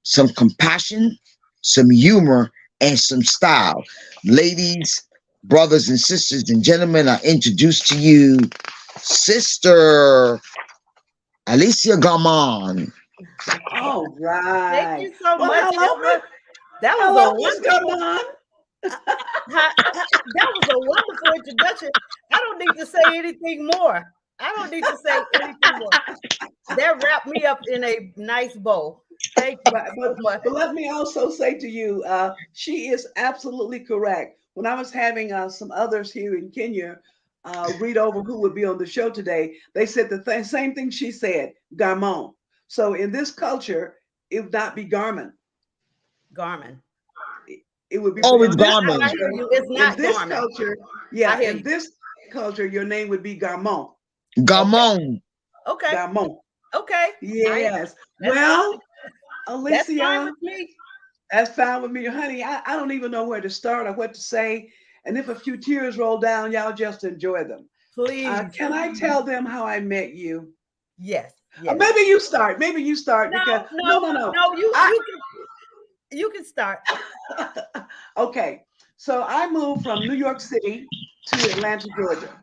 some compassion, some humor, and some style. Ladies, brothers, and sisters, and gentlemen, I introduce to you Sister Alicia Garmon. All Thank right. you so Well, much, hello, Emma. That was hello, a Miss wonderful. Garmon. That was a wonderful introduction. I don't need to say anything more. I don't need to say anything more. That wrapped me up in a nice bow. Thank you so much. But let me also say to you, she is absolutely correct. When I was having some others here in Kenya read over who would be on the show today, they said the same thing she said, Garmon. So in this culture, it would not be Garment. Garmin. It would be Oh, in it's this Garmin. I hear culture. you. It's In not this Garmin. culture, I yeah, hear in you. this culture, your name would be Garmon. Okay. Garmon. Okay. Garmon. Okay. Yes. That's fine. Well, That's fine Alicia, with me. that's fine with me, honey. I don't even know where to start or what to say. And if a few tears roll down, y'all just enjoy them. Please. Can I tell them how I met you? Yes. Yes. Maybe you start. Maybe you start No, because no, no. no. You I you can You can start. Okay, so I moved from New York City to Atlanta, Georgia,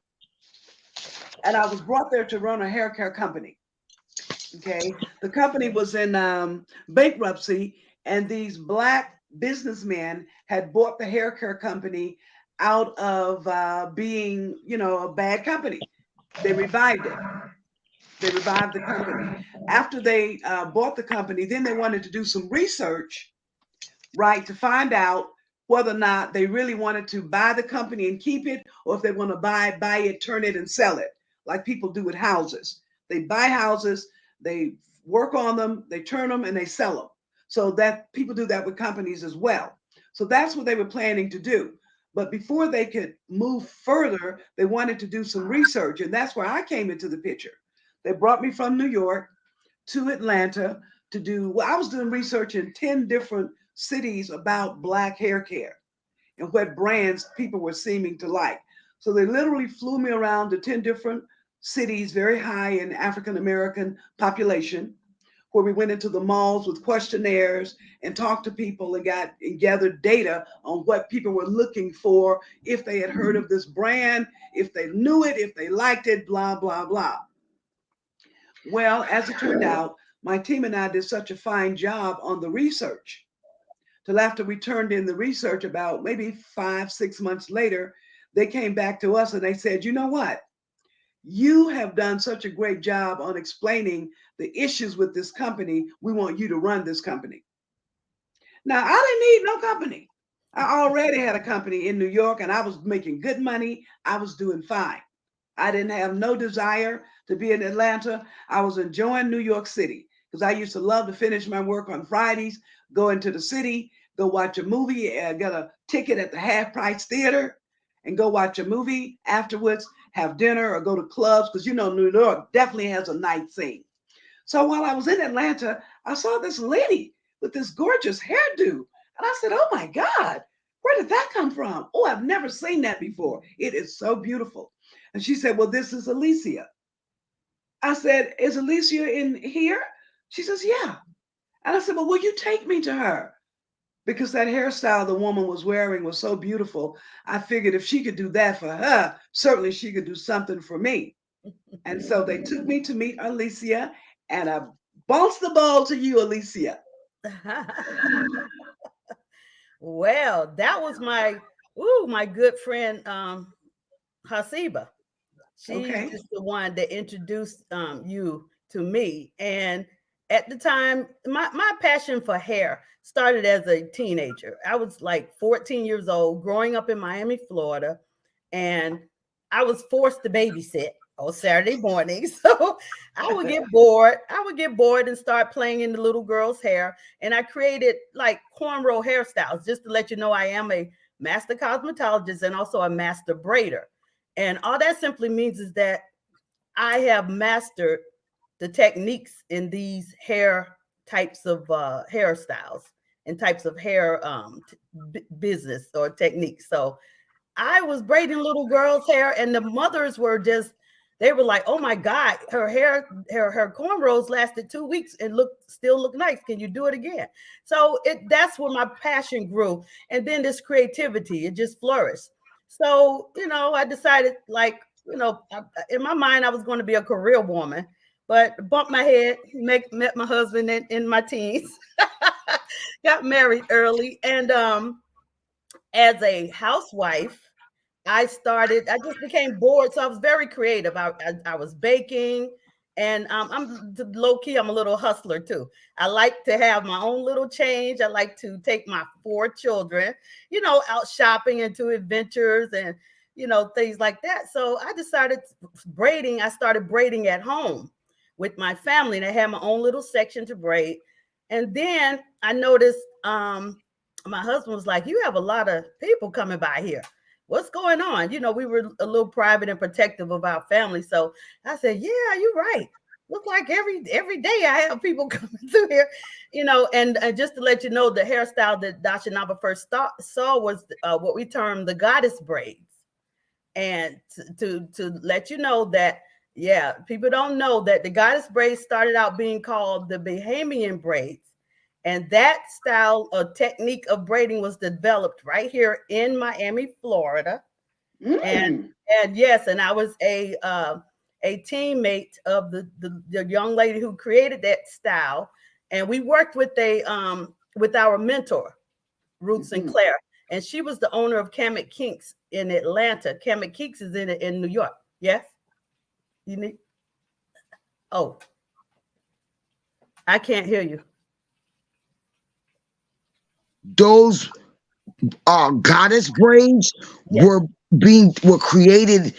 and I was brought there to run a hair care company. Okay, the company was in bankruptcy, and these black businessmen had bought the hair care company out of being, you know, a bad company. They revived it. They revived the company. After they bought the company, then they wanted to do some research, right, to find out whether or not they really wanted to buy the company and keep it, or if they want to buy it, turn it, and sell it, like people do with houses. They buy houses, they work on them, they turn them, and they sell them. So that people do that with companies as well. So that's what they were planning to do. But before they could move further, they wanted to do some research, and that's where I came into the picture. They brought me from New York to Atlanta to do, well, I was doing research in 10 different cities about Black hair care and what brands people were seeming to like. So they literally flew me around to 10 different cities, very high in African American population, where we went into the malls with questionnaires and talked to people and got and gathered data on what people were looking for, if they had heard of this brand, if they knew it, if they liked it, blah, blah, blah. Well, as it turned out, my team and I did such a fine job on the research till after we turned in the research about maybe 5, 6 months later, they came back to us and they said, you know what? You have done such a great job on explaining the issues with this company. We want you to run this company. Now, I didn't need no company. I already had a company in New York and I was making good money. I was doing fine. I didn't have no desire to be in Atlanta. I was enjoying New York City because I used to love to finish my work on Fridays, go into the city, go watch a movie, get a ticket at the half price theater, and go watch a movie afterwards, have dinner, or go to clubs because you know New York definitely has a night scene. So while I was in Atlanta, I saw this lady with this gorgeous hairdo. And I said, oh my God, where did that come from? Oh, I've never seen that before. It is so beautiful. And she said, well, this is Alicia. I said, is Alicia in here? She says, yeah. And I said, well, will you take me to her? Because that hairstyle the woman was wearing was so beautiful. I figured if she could do that for her, certainly she could do something for me. And so they took me to meet Alicia, and I bounce the ball to you, Alicia. Well, that was my good friend Hasiba. She's Okay. just the one that introduced you to me. And at the time, my passion for hair started as a teenager. I was like 14 years old, growing up in Miami, Florida, and I was forced to babysit on Saturday mornings. So I would get bored. I would get bored and start playing in the little girl's hair. And I created like cornrow hairstyles, just to let you know I am a master cosmetologist and also a master braider. And all that simply means is that I have mastered the techniques in these hair types of hairstyles and types of hair business or techniques. So I was braiding little girls' hair, and the mothers were just, they were like, oh my God, her cornrows lasted 2 weeks and still look nice. Can you do it again? So that's where my passion grew. And then this creativity, it just flourished. So, I decided, like, in my mind, I was going to be a career woman, but bumped my head, met my husband in my teens, got married early. And as a housewife, I just became bored. So I was very creative. I was baking, and I'm low key, I'm a little hustler too. I like to have my own little change. I like to take my 4 children, out shopping and to adventures and, things like that. So I decided braiding. I started braiding at home with my family, and I had my own little section to braid. And then I noticed my husband was like, you have a lot of people coming by here. What's going on? We were a little private and protective of our family. So I said, yeah, you're right. Look like every day I have people coming through here, and just to let you know, the hairstyle that Dasha Naba first saw was what we term the goddess braids. And to let you know that, yeah, people don't know that the goddess braids started out being called the Bahamian braids. And that style of technique of braiding was developed right here in Miami, Florida. And yes, and I was a teammate of the young lady who created that style, and we worked with our mentor, Ruth Sinclair, and she was the owner of Kamek Kinks in Atlanta. Kamek Kinks is in New York. Yes, you need. Oh, I can't hear you. Those goddess braids Yes. were created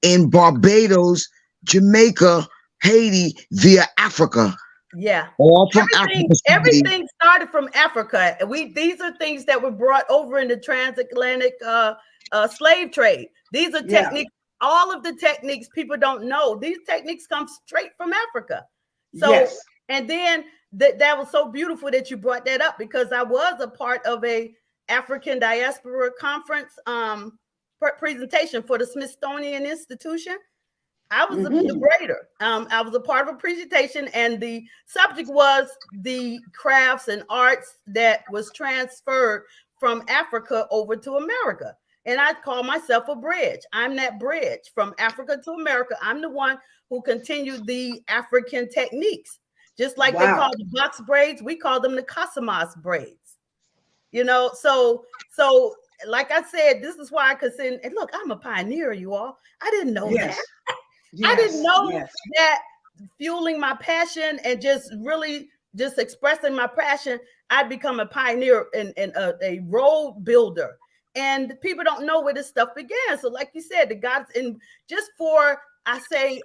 in Barbados, Jamaica, Haiti, via Africa. Yeah. All from Africa. Everything started from Africa. These are things that were brought over in the transatlantic slave trade. These are techniques. All of the techniques people don't know. These techniques come straight from Africa. So, and then that was so beautiful that you brought that up, because I was a part of a African diaspora conference presentation for the Smithsonian Institution. I was the braider. I was a part of a presentation, and the subject was the crafts and arts that was transferred from Africa over to America. And I call myself a bridge. I'm that bridge from Africa to America. I'm the one who continued the African techniques. Just like they call the box braids, we call them the Casamas braids. You know, so like I said, this is why I could say, and look, I'm a pioneer, you all. I didn't know that. I didn't know that fueling my passion and just really just expressing my passion, I'd become a pioneer and a road builder. And people don't know where this stuff began. So like you said, the gods, and just for, I say,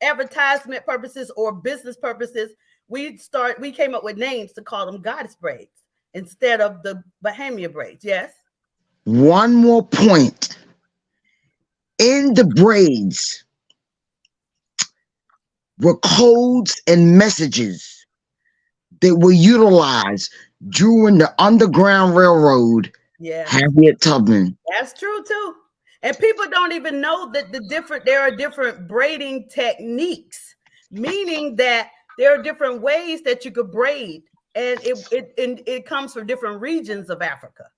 advertisement purposes or business purposes, we came up with names to call them goddess braids instead of the Bahamian braids. Yes. One more point. In the braids were codes and messages that were utilized during the Underground Railroad. Yeah, Harriet Tubman. That's true too. And people don't even know that there are different braiding techniques, meaning that there are different ways that you could braid, and it comes from different regions of Africa.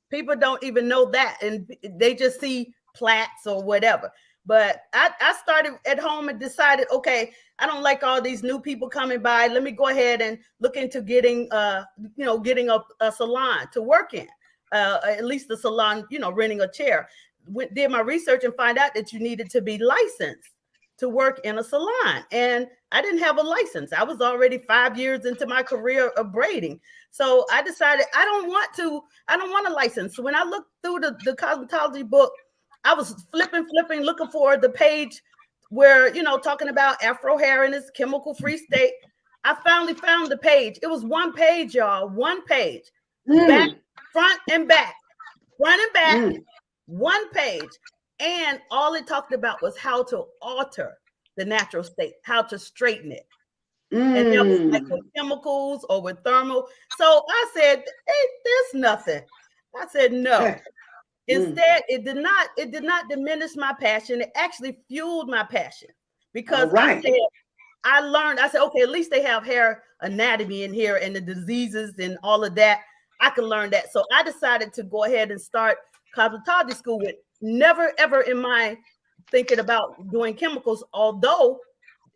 People don't even know that, and they just see plaits or whatever. But I started at home and decided, okay, I don't like all these new people coming by. Let me go ahead and look into getting a salon to work in. At least the salon, renting a chair. Did my research and find out that you needed to be licensed to work in a salon. And I didn't have a license. I was already 5 years into my career of braiding. So I decided I don't want a license. So when I looked through the cosmetology book, I was flipping, looking for the page where, talking about Afro hair in its chemical-free state. I finally found the page. It was one page, y'all, one page. Back, front and back, one page. And all it talked about was how to alter the natural state, how to straighten it. And that was like with chemicals or with thermal. So I said, hey, there's nothing. I said, no. Instead, it did not diminish my passion. It actually fueled my passion, because I said, okay, at least they have hair anatomy in here and the diseases and all of that. I can learn that. So I decided to go ahead and start cosmetology school with never, ever in mind thinking about doing chemicals, although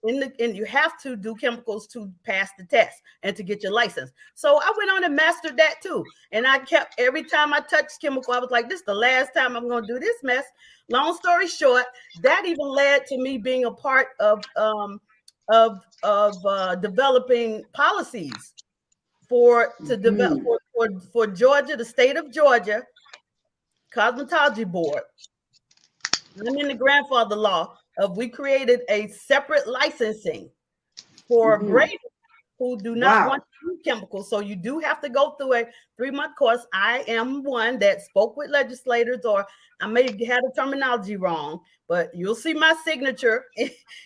you have to do chemicals to pass the test and to get your license. So I went on and mastered that too. And I kept, every time I touched chemical, I was like, this is the last time I'm going to do this mess. Long story short, that even led to me being a part of developing policies for Georgia, the state of Georgia, Cosmetology Board. I'm in the grandfather law we created a separate licensing for braiders who do not want to use chemicals. So you do have to go through a 3-month course. I am one that spoke with legislators, or I may have had the terminology wrong, but you'll see my signature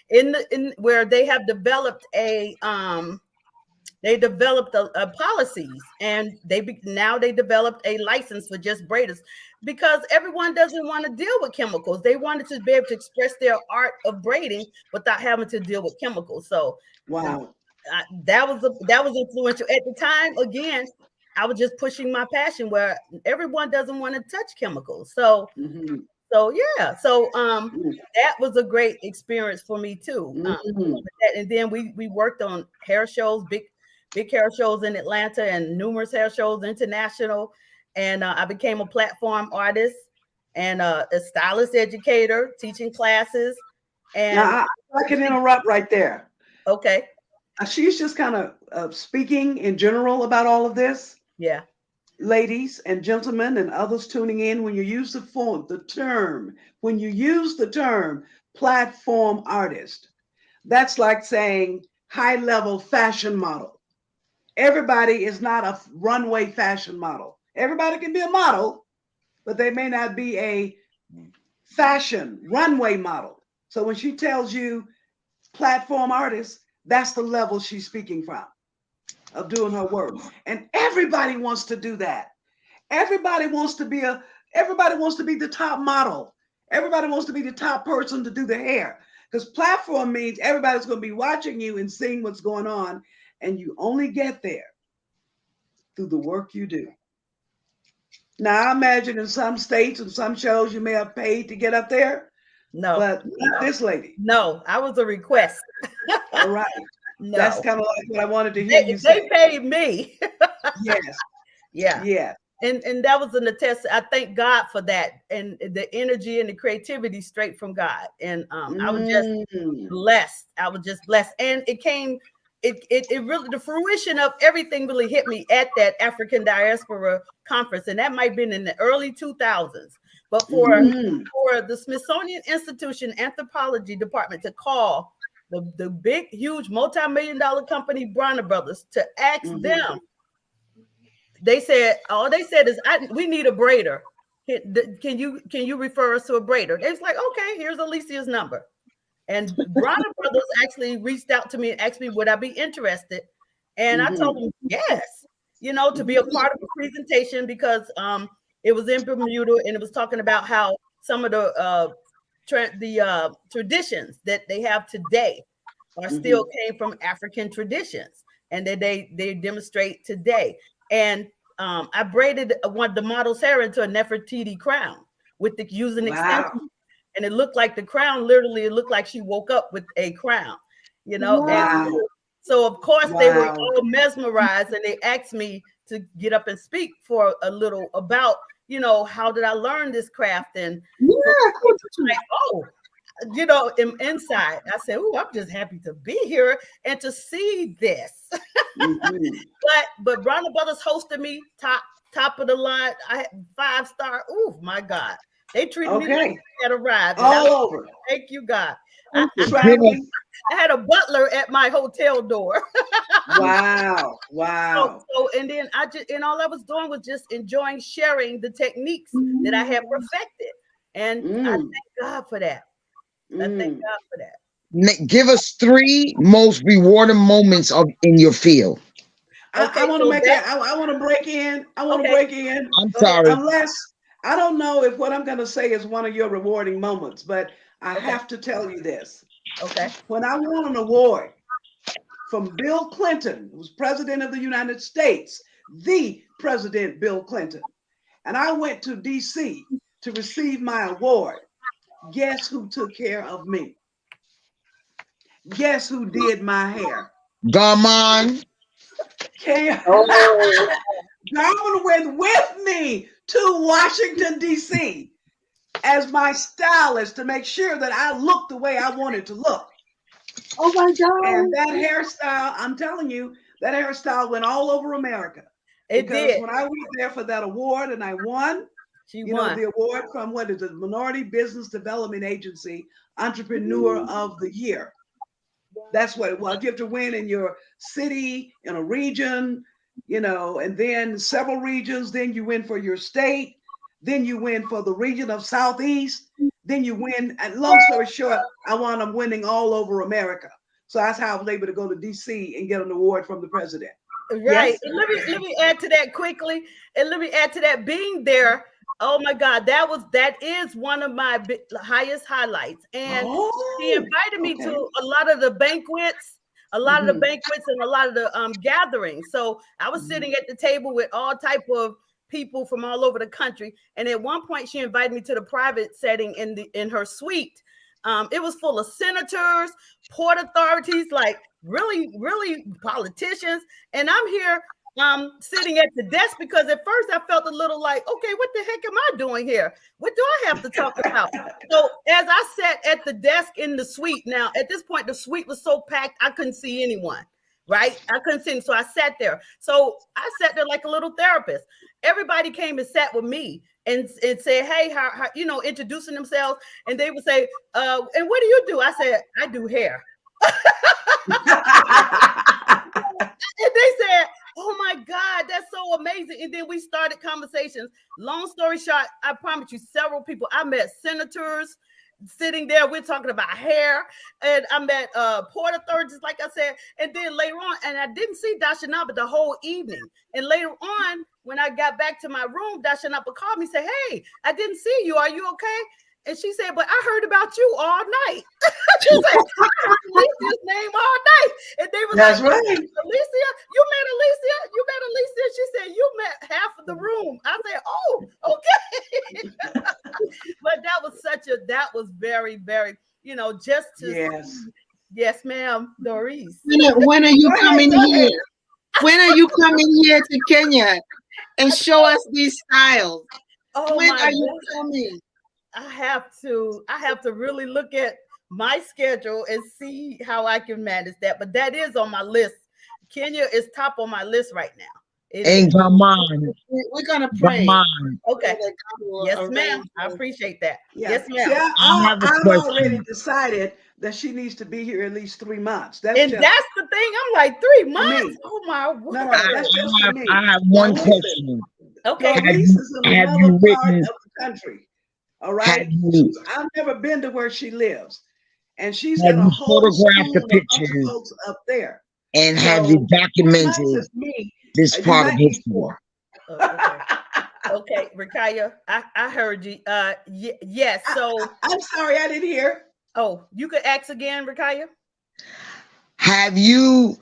in where they have developed a policies, and they developed a license for just braiders, because everyone doesn't want to deal with chemicals. They wanted to be able to express their art of braiding without having to deal with chemicals. So that was influential at the time. Again, I was just pushing my passion where everyone doesn't want to touch chemicals. So yeah, so that was a great experience for me too. And then we worked on hair shows, big hair shows in Atlanta, and numerous hair shows international. And I became a platform artist and a stylist educator, teaching classes. And now I can interrupt right there. Okay. She's just kind of speaking in general about all of this. Yeah. Ladies and gentlemen and others tuning in, when you use the term platform artist, that's like saying high-level fashion model. Everybody is not a runway fashion model. Everybody can be a model, but they may not be a fashion runway model. So when she tells you platform artist, that's the level she's speaking from, of doing her work. And everybody wants to do that. Everybody wants to be the top model. Everybody wants to be the top person to do the hair. Because platform means everybody's going to be watching you and seeing what's going on. And you only get there through the work you do. Now, I imagine in some states and some shows you may have paid to get up there. No. But not this lady. No, I was a request. All right. No. That's kind of like what I wanted to hear you say. They paid me. Yes. Yeah. Yeah. And that was an attest. I thank God for that, and the energy and the creativity straight from God. And I was just blessed. I was just blessed, and it came. It really, the fruition of everything really hit me at that African Diaspora Conference, and that might have been in the early 2000s. But for the Smithsonian Institution Anthropology Department to call the big, huge, multi-million-dollar company Bronner Brothers to ask them, all they said is, we need a braider. Can you refer us to a braider? They was like, okay, here's Alicia's number. And Bronner Brothers actually reached out to me and asked me, would I be interested? And I told them yes, to be a part of a presentation, because it was in Bermuda, and it was talking about how some of the traditions that they have today are still came from African traditions, and that they demonstrate today. And I braided one of the model's hair into a Nefertiti crown with using extensions. And it looked like the crown, literally, it looked like she woke up with a crown, Wow. And so, of course, they were all mesmerized, and they asked me to get up and speak for a little about, how did I learn this craft? And inside, I said, "Oh, I'm just happy to be here and to see this." But Bronner Brothers hosted me top of the line. I had 5-star. Oh my God. They treated me like I had arrived. All over. Thank you, God. I had a butler at my hotel door. Wow. So and then all I was doing was just enjoying sharing the techniques that I had perfected. And I thank God for that. I thank God for that. Give us 3 most rewarding moments in your field. I want to I want to break in. I'm sorry. Unless I don't know if what I'm going to say is one of your rewarding moments, but I have to tell you this. Okay. When I won an award from Bill Clinton, who was president of the United States, the President Bill Clinton, and I went to DC to receive my award, guess who took care of me? Guess who did my hair? Garmon. Garmon went with me to Washington, D.C. as my stylist to make sure that I looked the way I wanted to look. Oh my God. And that hairstyle, I'm telling you, that hairstyle went all over America. It did. When I went there for that award and I won, she won the award from the Minority Business Development Agency Entrepreneur of the Year. That's what it was. You have to win in your city, in a region, and then several regions. Then you win for your state. Then you win for the region of Southeast. Then you win. And long story short, I wound up winning all over America. So that's how I was able to go to DC and get an award from the president. Right. Yes? And let me add to that quickly. And let me add to that, being there. Oh my God, that is one of my highest highlights. And she invited me to a lot of the banquets a lot of the banquets and a lot of the gatherings. So I was sitting at the table with all type of people from all over the country. And at one point, she invited me to the private setting in her suite. It was full of senators, port authorities, like really, really politicians. And I'm here sitting at the desk because at first I felt a little like, okay, what the heck am I doing here? What do I have to talk about? So as I sat at the desk in the suite, now at this point, the suite was so packed, I couldn't see anyone, right? I couldn't see. So I sat there. So I sat there like a little therapist. Everybody came and sat with me and said, hey, how introducing themselves. And they would say, and what do you do? I said, I do hair. And they said, oh my God, that's so amazing. And then we started conversations. Long story short, I promise you, several people. I met senators sitting there. We're talking about hair. And I met port authorities, like I said. And then later on, and I didn't see Dashanaba the whole evening. And later on, when I got back to my room, Dashanaba called me and said, hey, I didn't see you. Are you okay? And she said, but I heard about you all night. She said, I heard Alicia's name all night. And they were That's like, right. Alicia, you met Alicia? You met Alicia? She said, you met half of the room. I said, oh, okay. But that was very, very, just to, yes, ma'am, Doris. When are you coming here? When are you coming here to Kenya and show us these styles? Oh, when are you coming? I have to really look at my schedule and see how I can manage that. But that is on my list. Kenya is top on my list right now. And Gaman. We're gonna pray. Okay. Yes, ma'am. I appreciate that. Yeah. Yes, ma'am. See, I've already decided that she needs to be here at least 3 months. That's the thing. I'm like 3 months. Oh my word. No, that's just for me. I have one question. Okay. Doris is in another part of the country. All right. I've never been to where she lives. And she's got a whole photographed the pictures folks up there. and have you documented this part of history. Okay, Rakaya, I heard you. Yes. So I'm sorry, I didn't hear. Oh, you could ask again, Rakaya. Have you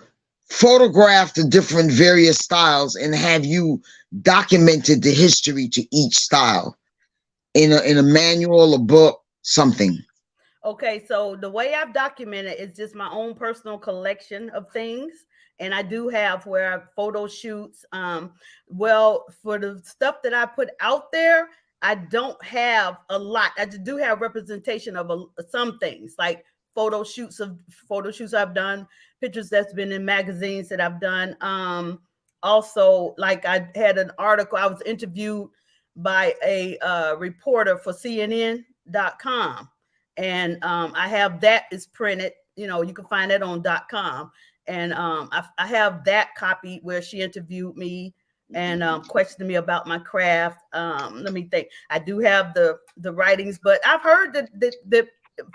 photographed the different various styles and have you documented the history to each style in a manual, a book, something? Okay, so the way I've documented is just my own personal collection of things. And I do have where I photo shoots. Well, for the stuff that I put out there, I don't have a lot. I do have representation of some things, like photo shoots I've done, pictures that's been in magazines that I've done. Also, like I had an article, I was interviewed by a reporter for CNN.com. And I have that is printed, you can find that on .com. And I have that copy where she interviewed me and questioned me about my craft. Let me think. I do have the writings, but I've heard that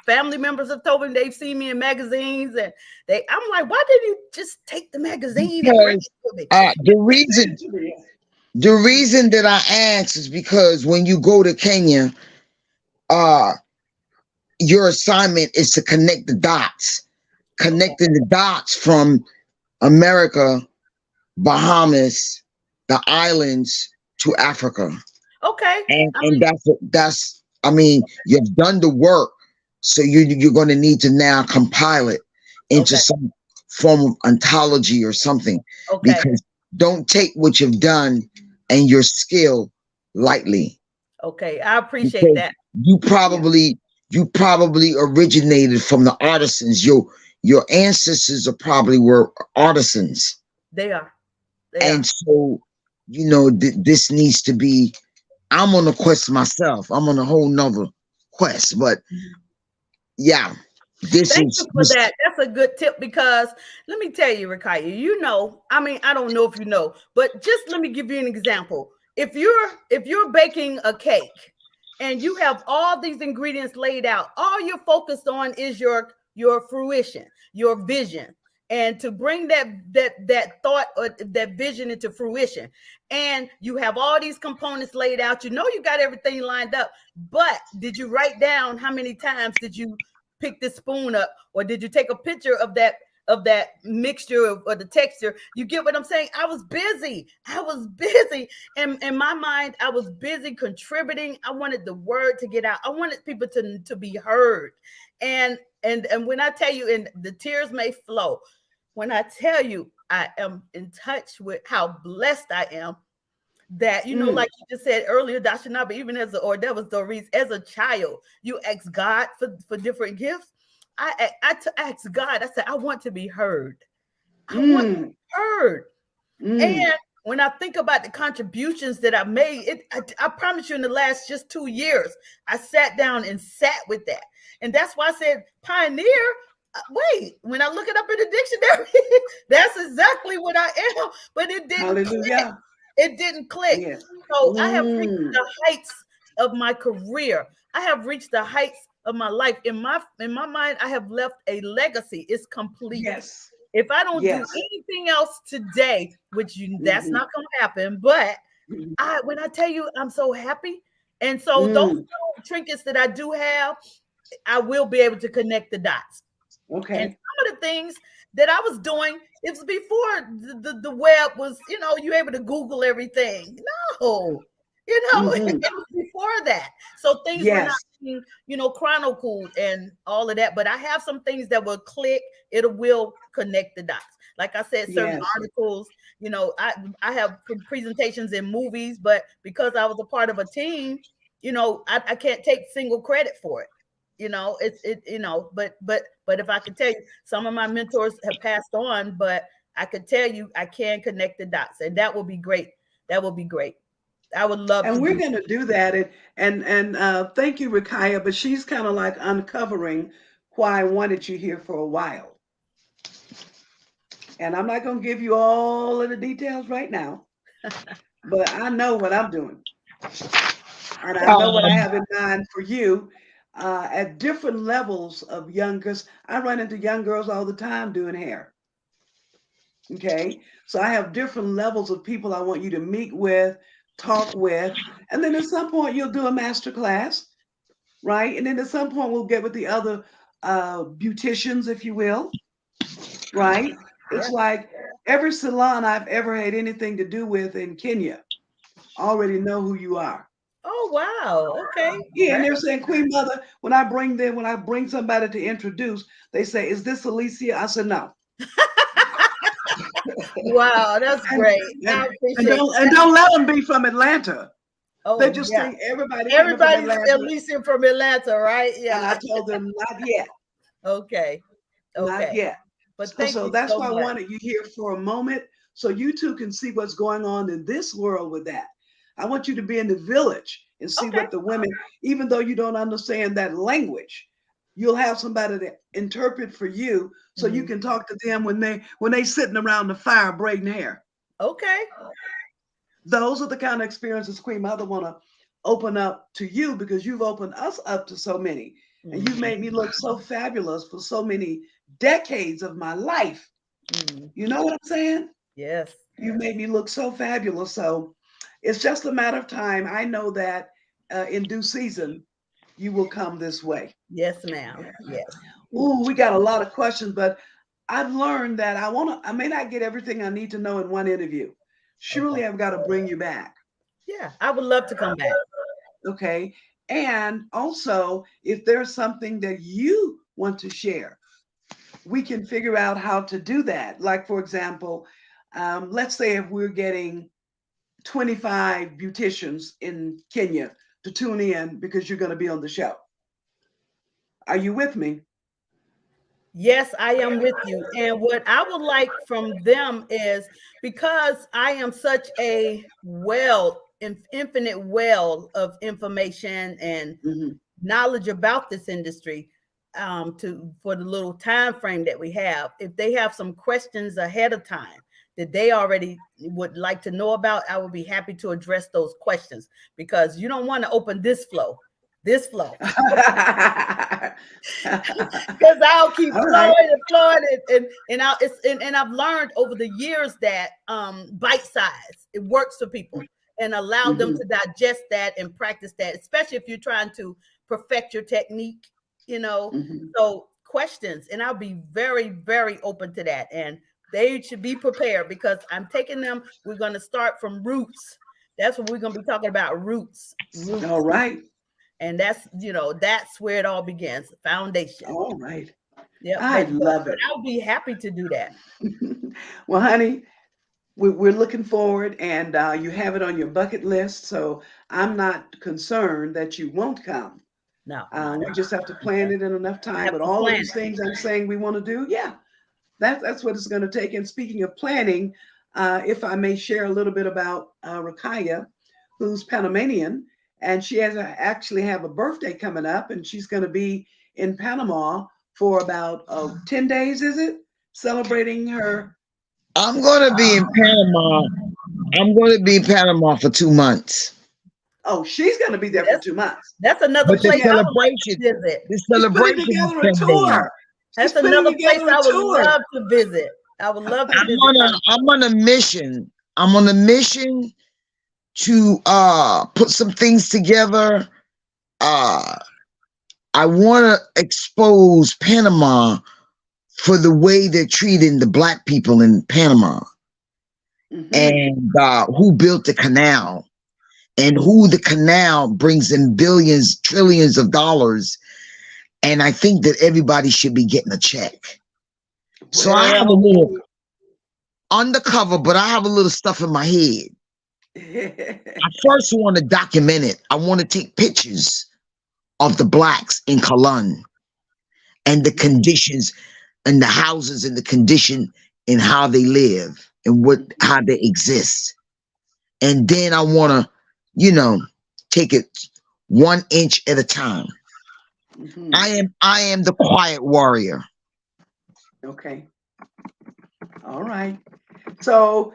family members have told me they've seen me in magazines, and I'm like, why didn't you just take the magazine and bring it to me? The reason that I ask is because when you go to Kenya, your assignment is to connect the dots, connecting the dots from America, Bahamas, the islands to Africa. Okay. And that's I mean, you've done the work, so you're going to need to now compile it into some form of ontology or something. Okay. Because don't take what you've done and your skill lightly. Okay, I appreciate that. You probably originated from the artisans. Your ancestors were artisans. They are. So, this needs to be, I'm on a quest myself. I'm on a whole nother quest, but yeah. Thank you for that. That's a good tip, because let me tell you, Rakaya, I don't know if you know, but just let me give you an example. If you're baking a cake and you have all these ingredients laid out, all you're focused on is your fruition, your vision, and to bring that thought or that vision into fruition. And you have all these components laid out. You got everything lined up, but did you write down how many times did you pick this spoon up, or did you take a picture of that of that mixture of, or the texture. You get what I'm saying? I was busy. And in my mind, I was busy contributing. I wanted the word to get out. I wanted people to be heard. And when I tell you, and the tears may flow, when I tell you I am in touch with how blessed I am, that, you know, like you just said earlier, Dr. Naba, even that was Doris, as a child, you ask God for different gifts. I asked God, I said, I want to be heard. I want to be heard. And when I think about the contributions that I made, I promise you, in the last just 2 years, I sat down and sat with that. And that's why I said pioneer. Wait, when I look it up in the dictionary, that's exactly what I am. But it didn't click. It didn't click. Yes. So I have reached the heights of my career. I have reached the heights of my life. In my mind, I have left a legacy. It's complete. Yes. If I don't do anything else today, which that's not going to happen, but when I tell you, I'm so happy. And so those little trinkets that I do have, I will be able to connect the dots. Okay. And some of the things that I was doing, it was before the web was, you know, you're able to Google everything. No, you know, it was before that. So things were not being, you know, chronicled and all of that. But I have some things that will click. It will connect the dots. Like I said, certain articles, you know, I have presentations in movies, but because I was a part of a team, you know, I can't take single credit for it. You know, you know, but if I could tell you, some of my mentors have passed on, but I could tell you I can connect the dots, and that will be great. That will be great. I would love and to. We're going to do that. And thank you, Rakaya, but she's kind of like uncovering why I wanted you here for a while. And I'm not going to give you all of the details right now, but I know what I'm doing. And I know what I have in mind for you. At different levels of because I run into young girls all the time doing hair. Okay. So I have different levels of people I want you to meet with, talk with. And then at some point you'll do a master class, right? And then at some point we'll get with the other beauticians, if you will, right? It's like every salon I've ever had anything to do with in Kenya already know who you are. Oh, wow. Okay. Yeah, and they're saying, Queen Mother, when I bring somebody to introduce, they say, is this Alicia? I said, no. Wow, that's great. I appreciate and don't let them be from Atlanta. Oh, they just think everybody's Alicia from Atlanta, right? Yeah. And I told them, not yet. Okay. Not yet. But so that's why I wanted you here for a moment, so you two can see what's going on in this world with that. I want you to be in the village and see what the women, even though you don't understand that language, you'll have somebody to interpret for you, so you can talk to them when they sitting around the fire braiding hair. Okay. Those are the kind of experiences Queen Mother want to open up to you, because you've opened us up to so many, and you've made me look so fabulous for so many decades of my life. You know what I'm saying? Yes. You've made me look so fabulous. So it's just a matter of time. I know that in due season, you will come this way. Yes, ma'am. Yes. Ooh, we got a lot of questions, but I've learned that I may not get everything I need to know in one interview. Surely I've got to bring you back. Yeah, I would love to come back. Okay. And also, if there's something that you want to share, we can figure out how to do that. Like, for example, let's say if we're getting 25 beauticians in Kenya to tune in because you're going to be on the show. Are you with me? Yes, I am with you. And what I would like from them is, because I am such a infinite well of information and knowledge about this industry, for the little time frame that we have, if they have some questions ahead of time that they already would like to know about, I would be happy to address those questions, because you don't want to open this flow. Because I'll keep flowing and I've learned over the years that bite size, it works for people, and allow them to digest that and practice that, especially if you're trying to perfect your technique, you know. So questions, and I'll be very, very open to that. And they should be prepared because I'm taking them. We're going to start from roots. That's what we're going to be talking about, roots. All right. And that's, that's where it all begins, foundation. All right. Yeah, I love it. I'll be happy to do that. Well, honey, we're looking forward, and you have it on your bucket list. So I'm not concerned that you won't come. No, we just have to plan it in enough time. But all of these things I'm saying we want to do, yeah, that's what it's going to take. And speaking of planning, if I may share a little bit about Rakaya, who's Panamanian, and she has actually have a birthday coming up, and she's going to be in Panama for about 10 days, is it? Celebrating her. I'm going to be in Panama. I'm going to be in Panama for 2 months. Oh, she's going to be there for 2 months. That's another place I would like to visit. The celebration is together a tour. That's another place I would love to visit. I would love to visit. I'm on a mission. I'm on a mission to put some things together. I want to expose Panama for the way they're treating the Black people in Panama, and who built the canal, and who the canal brings in billions, trillions of dollars. And I think that everybody should be getting a check. So I have a little undercover, but I have a little stuff in my head. I first want to document it. I want to take pictures of the Blacks in Cologne and the conditions and the houses and the condition and how they live and how they exist. And then I want to, take it 1 inch at a time. I am the quiet warrior. Okay. All right. So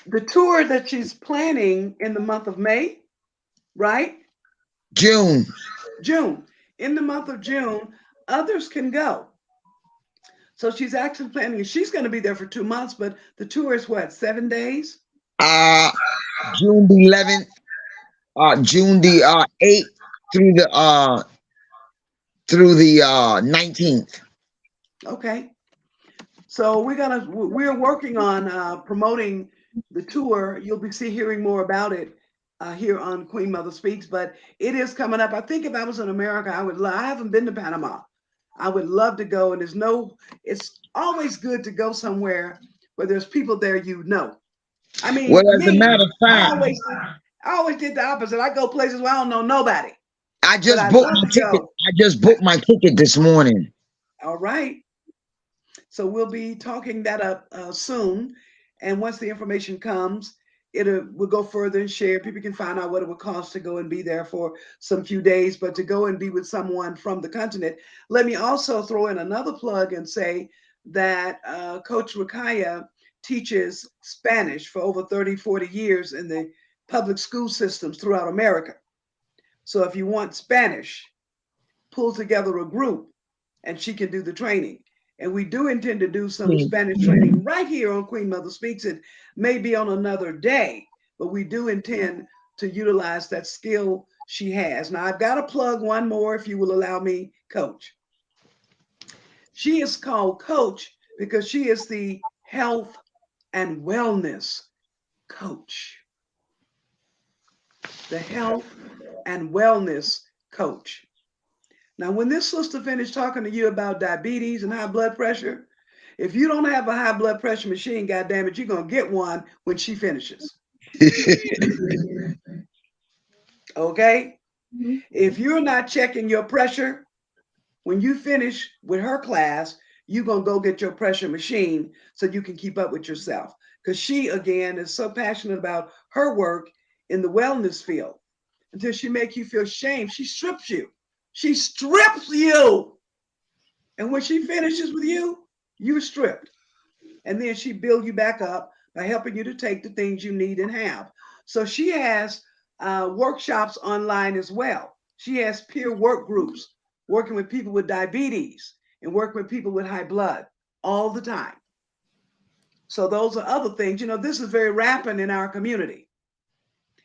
the tour that she's planning in the month of May, right? June. In the month of June, others can go. So she's actually planning, she's going to be there for 2 months, but the tour is what, 7 days? June the 11th, June the 8th through the 19th. Okay. So we're working on promoting the tour. You'll be hearing more about it here on Queen Mother Speaks, but it is coming up. I think if I was in America, I haven't been to Panama. I would love to go, and it's always good to go somewhere where there's people there I mean, well, as a matter of fact, I always did the opposite. I go places where I don't know nobody. I just booked my ticket. I just booked my ticket this morning. All right. So we'll be talking that up soon. And once the information comes, we'll go further and share. People can find out what it would cost to go and be there for some few days, but to go and be with someone from the continent. Let me also throw in another plug and say that Coach Rakaya teaches Spanish for over 30, 40 years in the public school systems throughout America. So if you want Spanish, pull together a group and she can do the training. And we do intend to do some Spanish training right here on Queen Mother Speaks. It may be on another day, but we do intend to utilize that skill she has. Now, I've got to plug one more, if you will allow me, Coach. She is called Coach because she is the health and wellness coach. The health and wellness coach. Now, when this sister finished talking to you about diabetes and high blood pressure, if you don't have a high blood pressure machine, goddamn it, you're going to get one when she finishes. Okay? If you're not checking your pressure, when you finish with her class, you're going to go get your pressure machine so you can keep up with yourself. Because she, again, is so passionate about her work in the wellness field. Until she makes you feel shame, she strips you. She strips you. And when she finishes with you, you're stripped. And then she builds you back up by helping you to take the things you need and have. So she has workshops online as well. She has peer work groups working with people with diabetes and working with people with high blood all the time. So those are other things. This is very rampant in our community.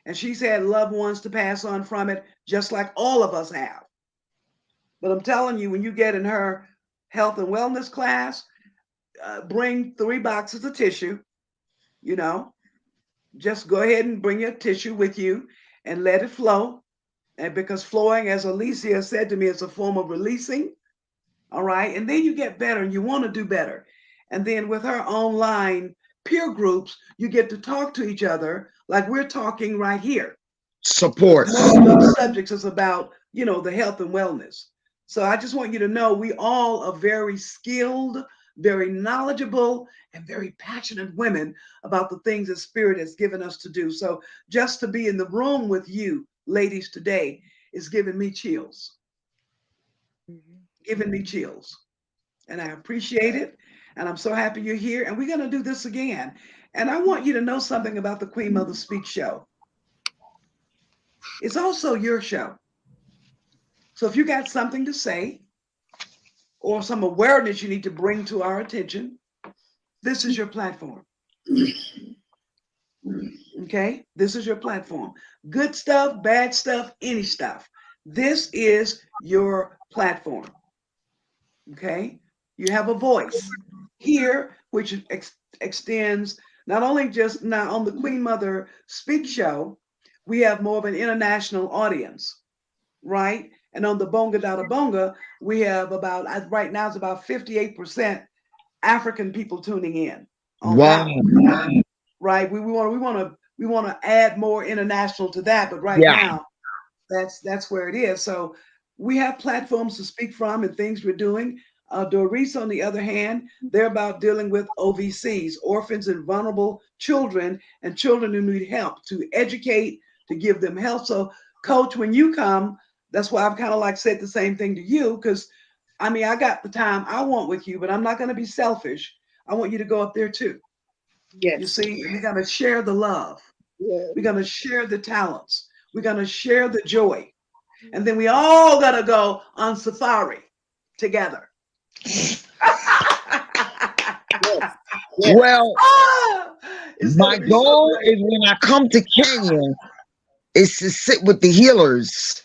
And she's had loved ones to pass on from it, just like all of us have. But I'm telling you, when you get in her health and wellness class, bring 3 boxes of tissue. You know, just go ahead and bring your tissue with you and let it flow. And because flowing, as Alicia said to me, is a form of releasing. All right. And then you get better and you want to do better. And then with her online peer groups, you get to talk to each other like we're talking right here. Support. Most of those subjects is about, you know, the health and wellness. So I just want you to know we all are very skilled, very knowledgeable, and very passionate women about the things that Spirit has given us to do. So just to be in the room with you ladies today is giving me chills. Giving me chills. And I appreciate it. And I'm so happy you're here. And we're going to do this again. And I want you to know something about the Queen Mother Speak show. It's also your show. So if you got something to say or some awareness you need to bring to our attention, this is your platform. Okay? This is your platform. Good stuff, bad stuff, any stuff. This is your platform. Okay? You have a voice here, which extends not only just now on the Queen Mother Speak show, we have more of an international audience, right? And on the Bonga Dada Bonga, we have about, right now it's about 58% African people tuning in. Wow. Right? We want to add more international to that, but right now that's where it is. So we have platforms to speak from and things we're doing. DORRIS, on the other hand, they're about dealing with OVCs, orphans and vulnerable children, and children who need help, to educate, to give them help. So, Coach, when you come, that's why I've kind of like said the same thing to you, because I mean, I got the time I want with you, but I'm not going to be selfish. I want you to go up there too. Yes. You see, we're going to share the love. Yeah. We're going to share the talents. We're going to share the joy. And then we all got to go on safari together. Yes. Well, my goal is when I come to Kenya is to sit with the healers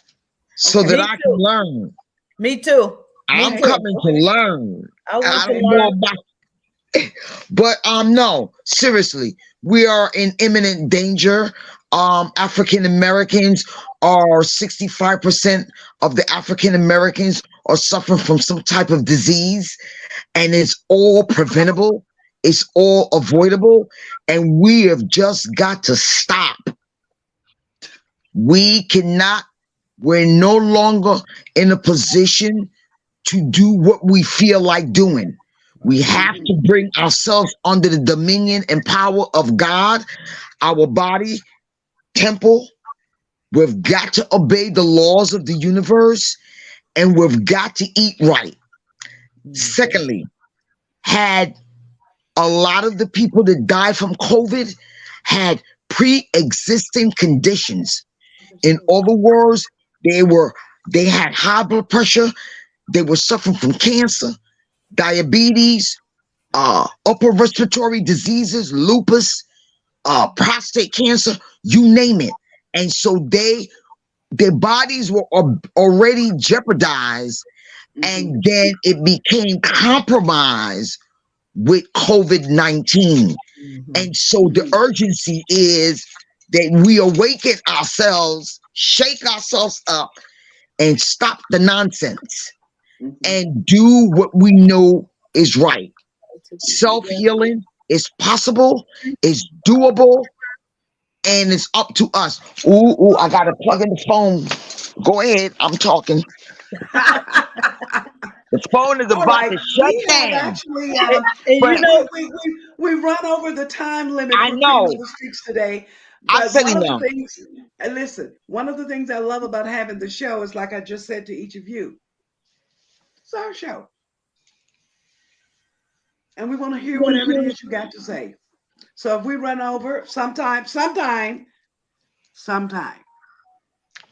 so that I can learn. Me too. I'm coming to learn. I want to don't learn. know about, but no, seriously, we are in imminent danger. African Americans are 65% of the African Americans are suffering from some type of disease, and it's all preventable. It's all avoidable, and we have just got to stop. We cannot, we're no longer in a position to do what we feel like doing. We have to bring ourselves under the dominion and power of God, our body, temple. We've got to obey the laws of the universe, and we've got to eat right. Secondly, had a lot of the people that died from COVID had pre-existing conditions. In other words, they had high blood pressure, they were suffering from cancer, diabetes, upper respiratory diseases, lupus, prostate cancer, you name it. And so their bodies were already jeopardized, and then it became compromised with COVID-19. And so the urgency is that we awaken ourselves, shake ourselves up, and stop the nonsense and do what we know is right. Self-healing is possible, it's doable, and it's up to us. Ooh, I gotta plug in the phone. Go ahead, I'm talking. The phone is about to shut down. Actually, And we run over the time limit I for know. Queen Mother Speaks today. I But said one of enough. the things, and listen, one of the things I love about having the show is, like I just said to each of you, it's our show. And we want to hear whatever it is you got to say. So if we run over, sometime,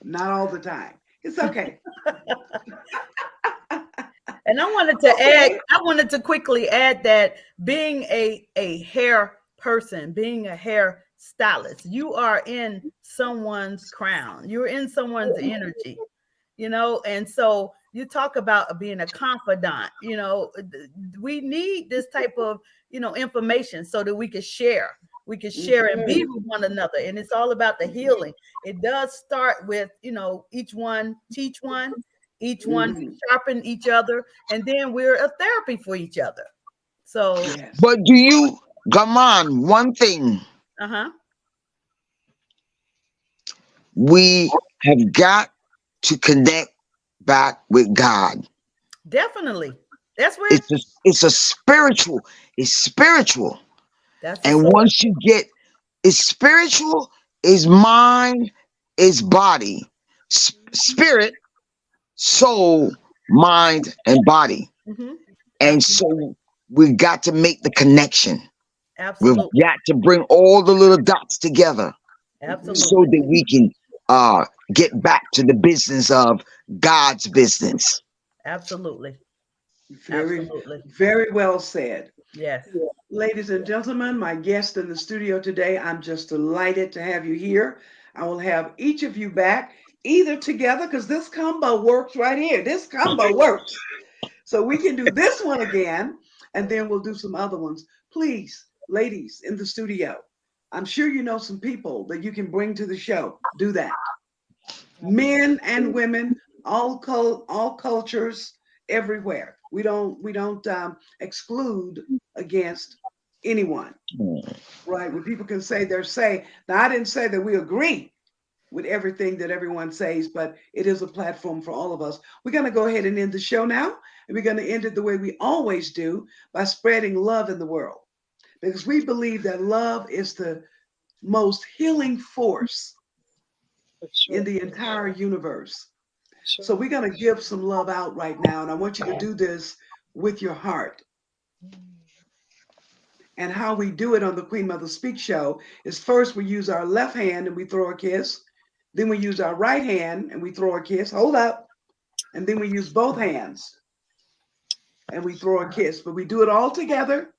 not all the time, it's okay. And I wanted to quickly add that being a hair person, being a hair stylist, you are in someone's crown, you're in someone's energy, and so you talk about being a confidant. You know, we need this type of, you know, information so that we can share. We can share and be with one another. And it's all about the healing. It does start with, you know, each one teach one, each one sharpen each other, and then we're a therapy for each other. So, Yes. But do you, Gaman, one thing, we have got to connect back with God. definitely. That's where It's spiritual. that's And once you get, it's spiritual, it's mind, it's body, spirit, soul, mind, and body. And so we got to make the connection. absolutely. We've got to bring all the little dots together Absolutely. so that we can get back to the business of God's business. Absolutely. Very, very well said. Yes. Ladies and gentlemen, my guest in the studio today, I'm just delighted to have you here. I will have each of you back either together, because this combo works right here. This combo works. So we can do this one again, and then we'll do some other ones. Please, ladies in the studio, I'm sure you know some people that you can bring to the show. Do that. Men and women, all cultures, everywhere. We don't exclude against anyone, right? When people can say their say. Now, I didn't say that we agree with everything that everyone says, but it is a platform for all of us. We're going to go ahead and end the show now, and we're going to end it the way we always do, by spreading love in the world, because we believe that love is the most healing force in the entire universe. So we're going to give some love out right now, and I want you to do this with your heart. And how we do it on the Queen Mother Speak show is, first we use our left hand and we throw a kiss. Then we use our right hand and we throw a kiss. Hold up. And then we use both hands and we throw a kiss. But we do it all together,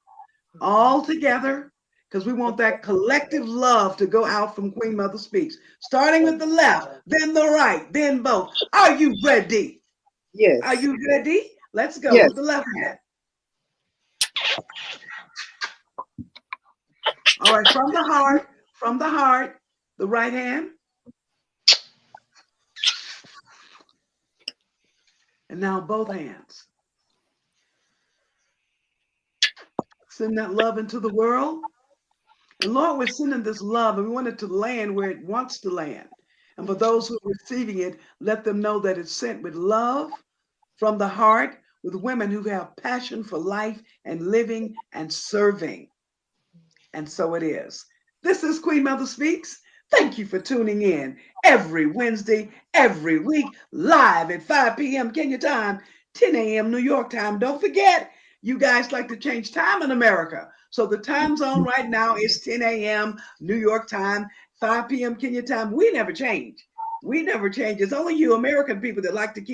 because we want that collective love to go out from Queen Mother Speaks, starting with the left, then the right, then both. Are you ready? Yes. Are you ready? Let's go Yes. with the left hand. All right, from the heart, the right hand. And now both hands. Send that love into the world. And Lord, we're sending this love, and we want it to land where it wants to land. And for those who are receiving it, let them know that it's sent with love from the heart, with women who have passion for life and living and serving. And so it is. This is Queen Mother Speaks. Thank you for tuning in every Wednesday, every week, live at 5 p.m. Kenya time, 10 a.m. New York time. Don't forget, you guys like to change time in America. So the time zone right now is 10 a.m. New York time, 5 p.m. Kenya time. We never change. It's only you American people that like to keep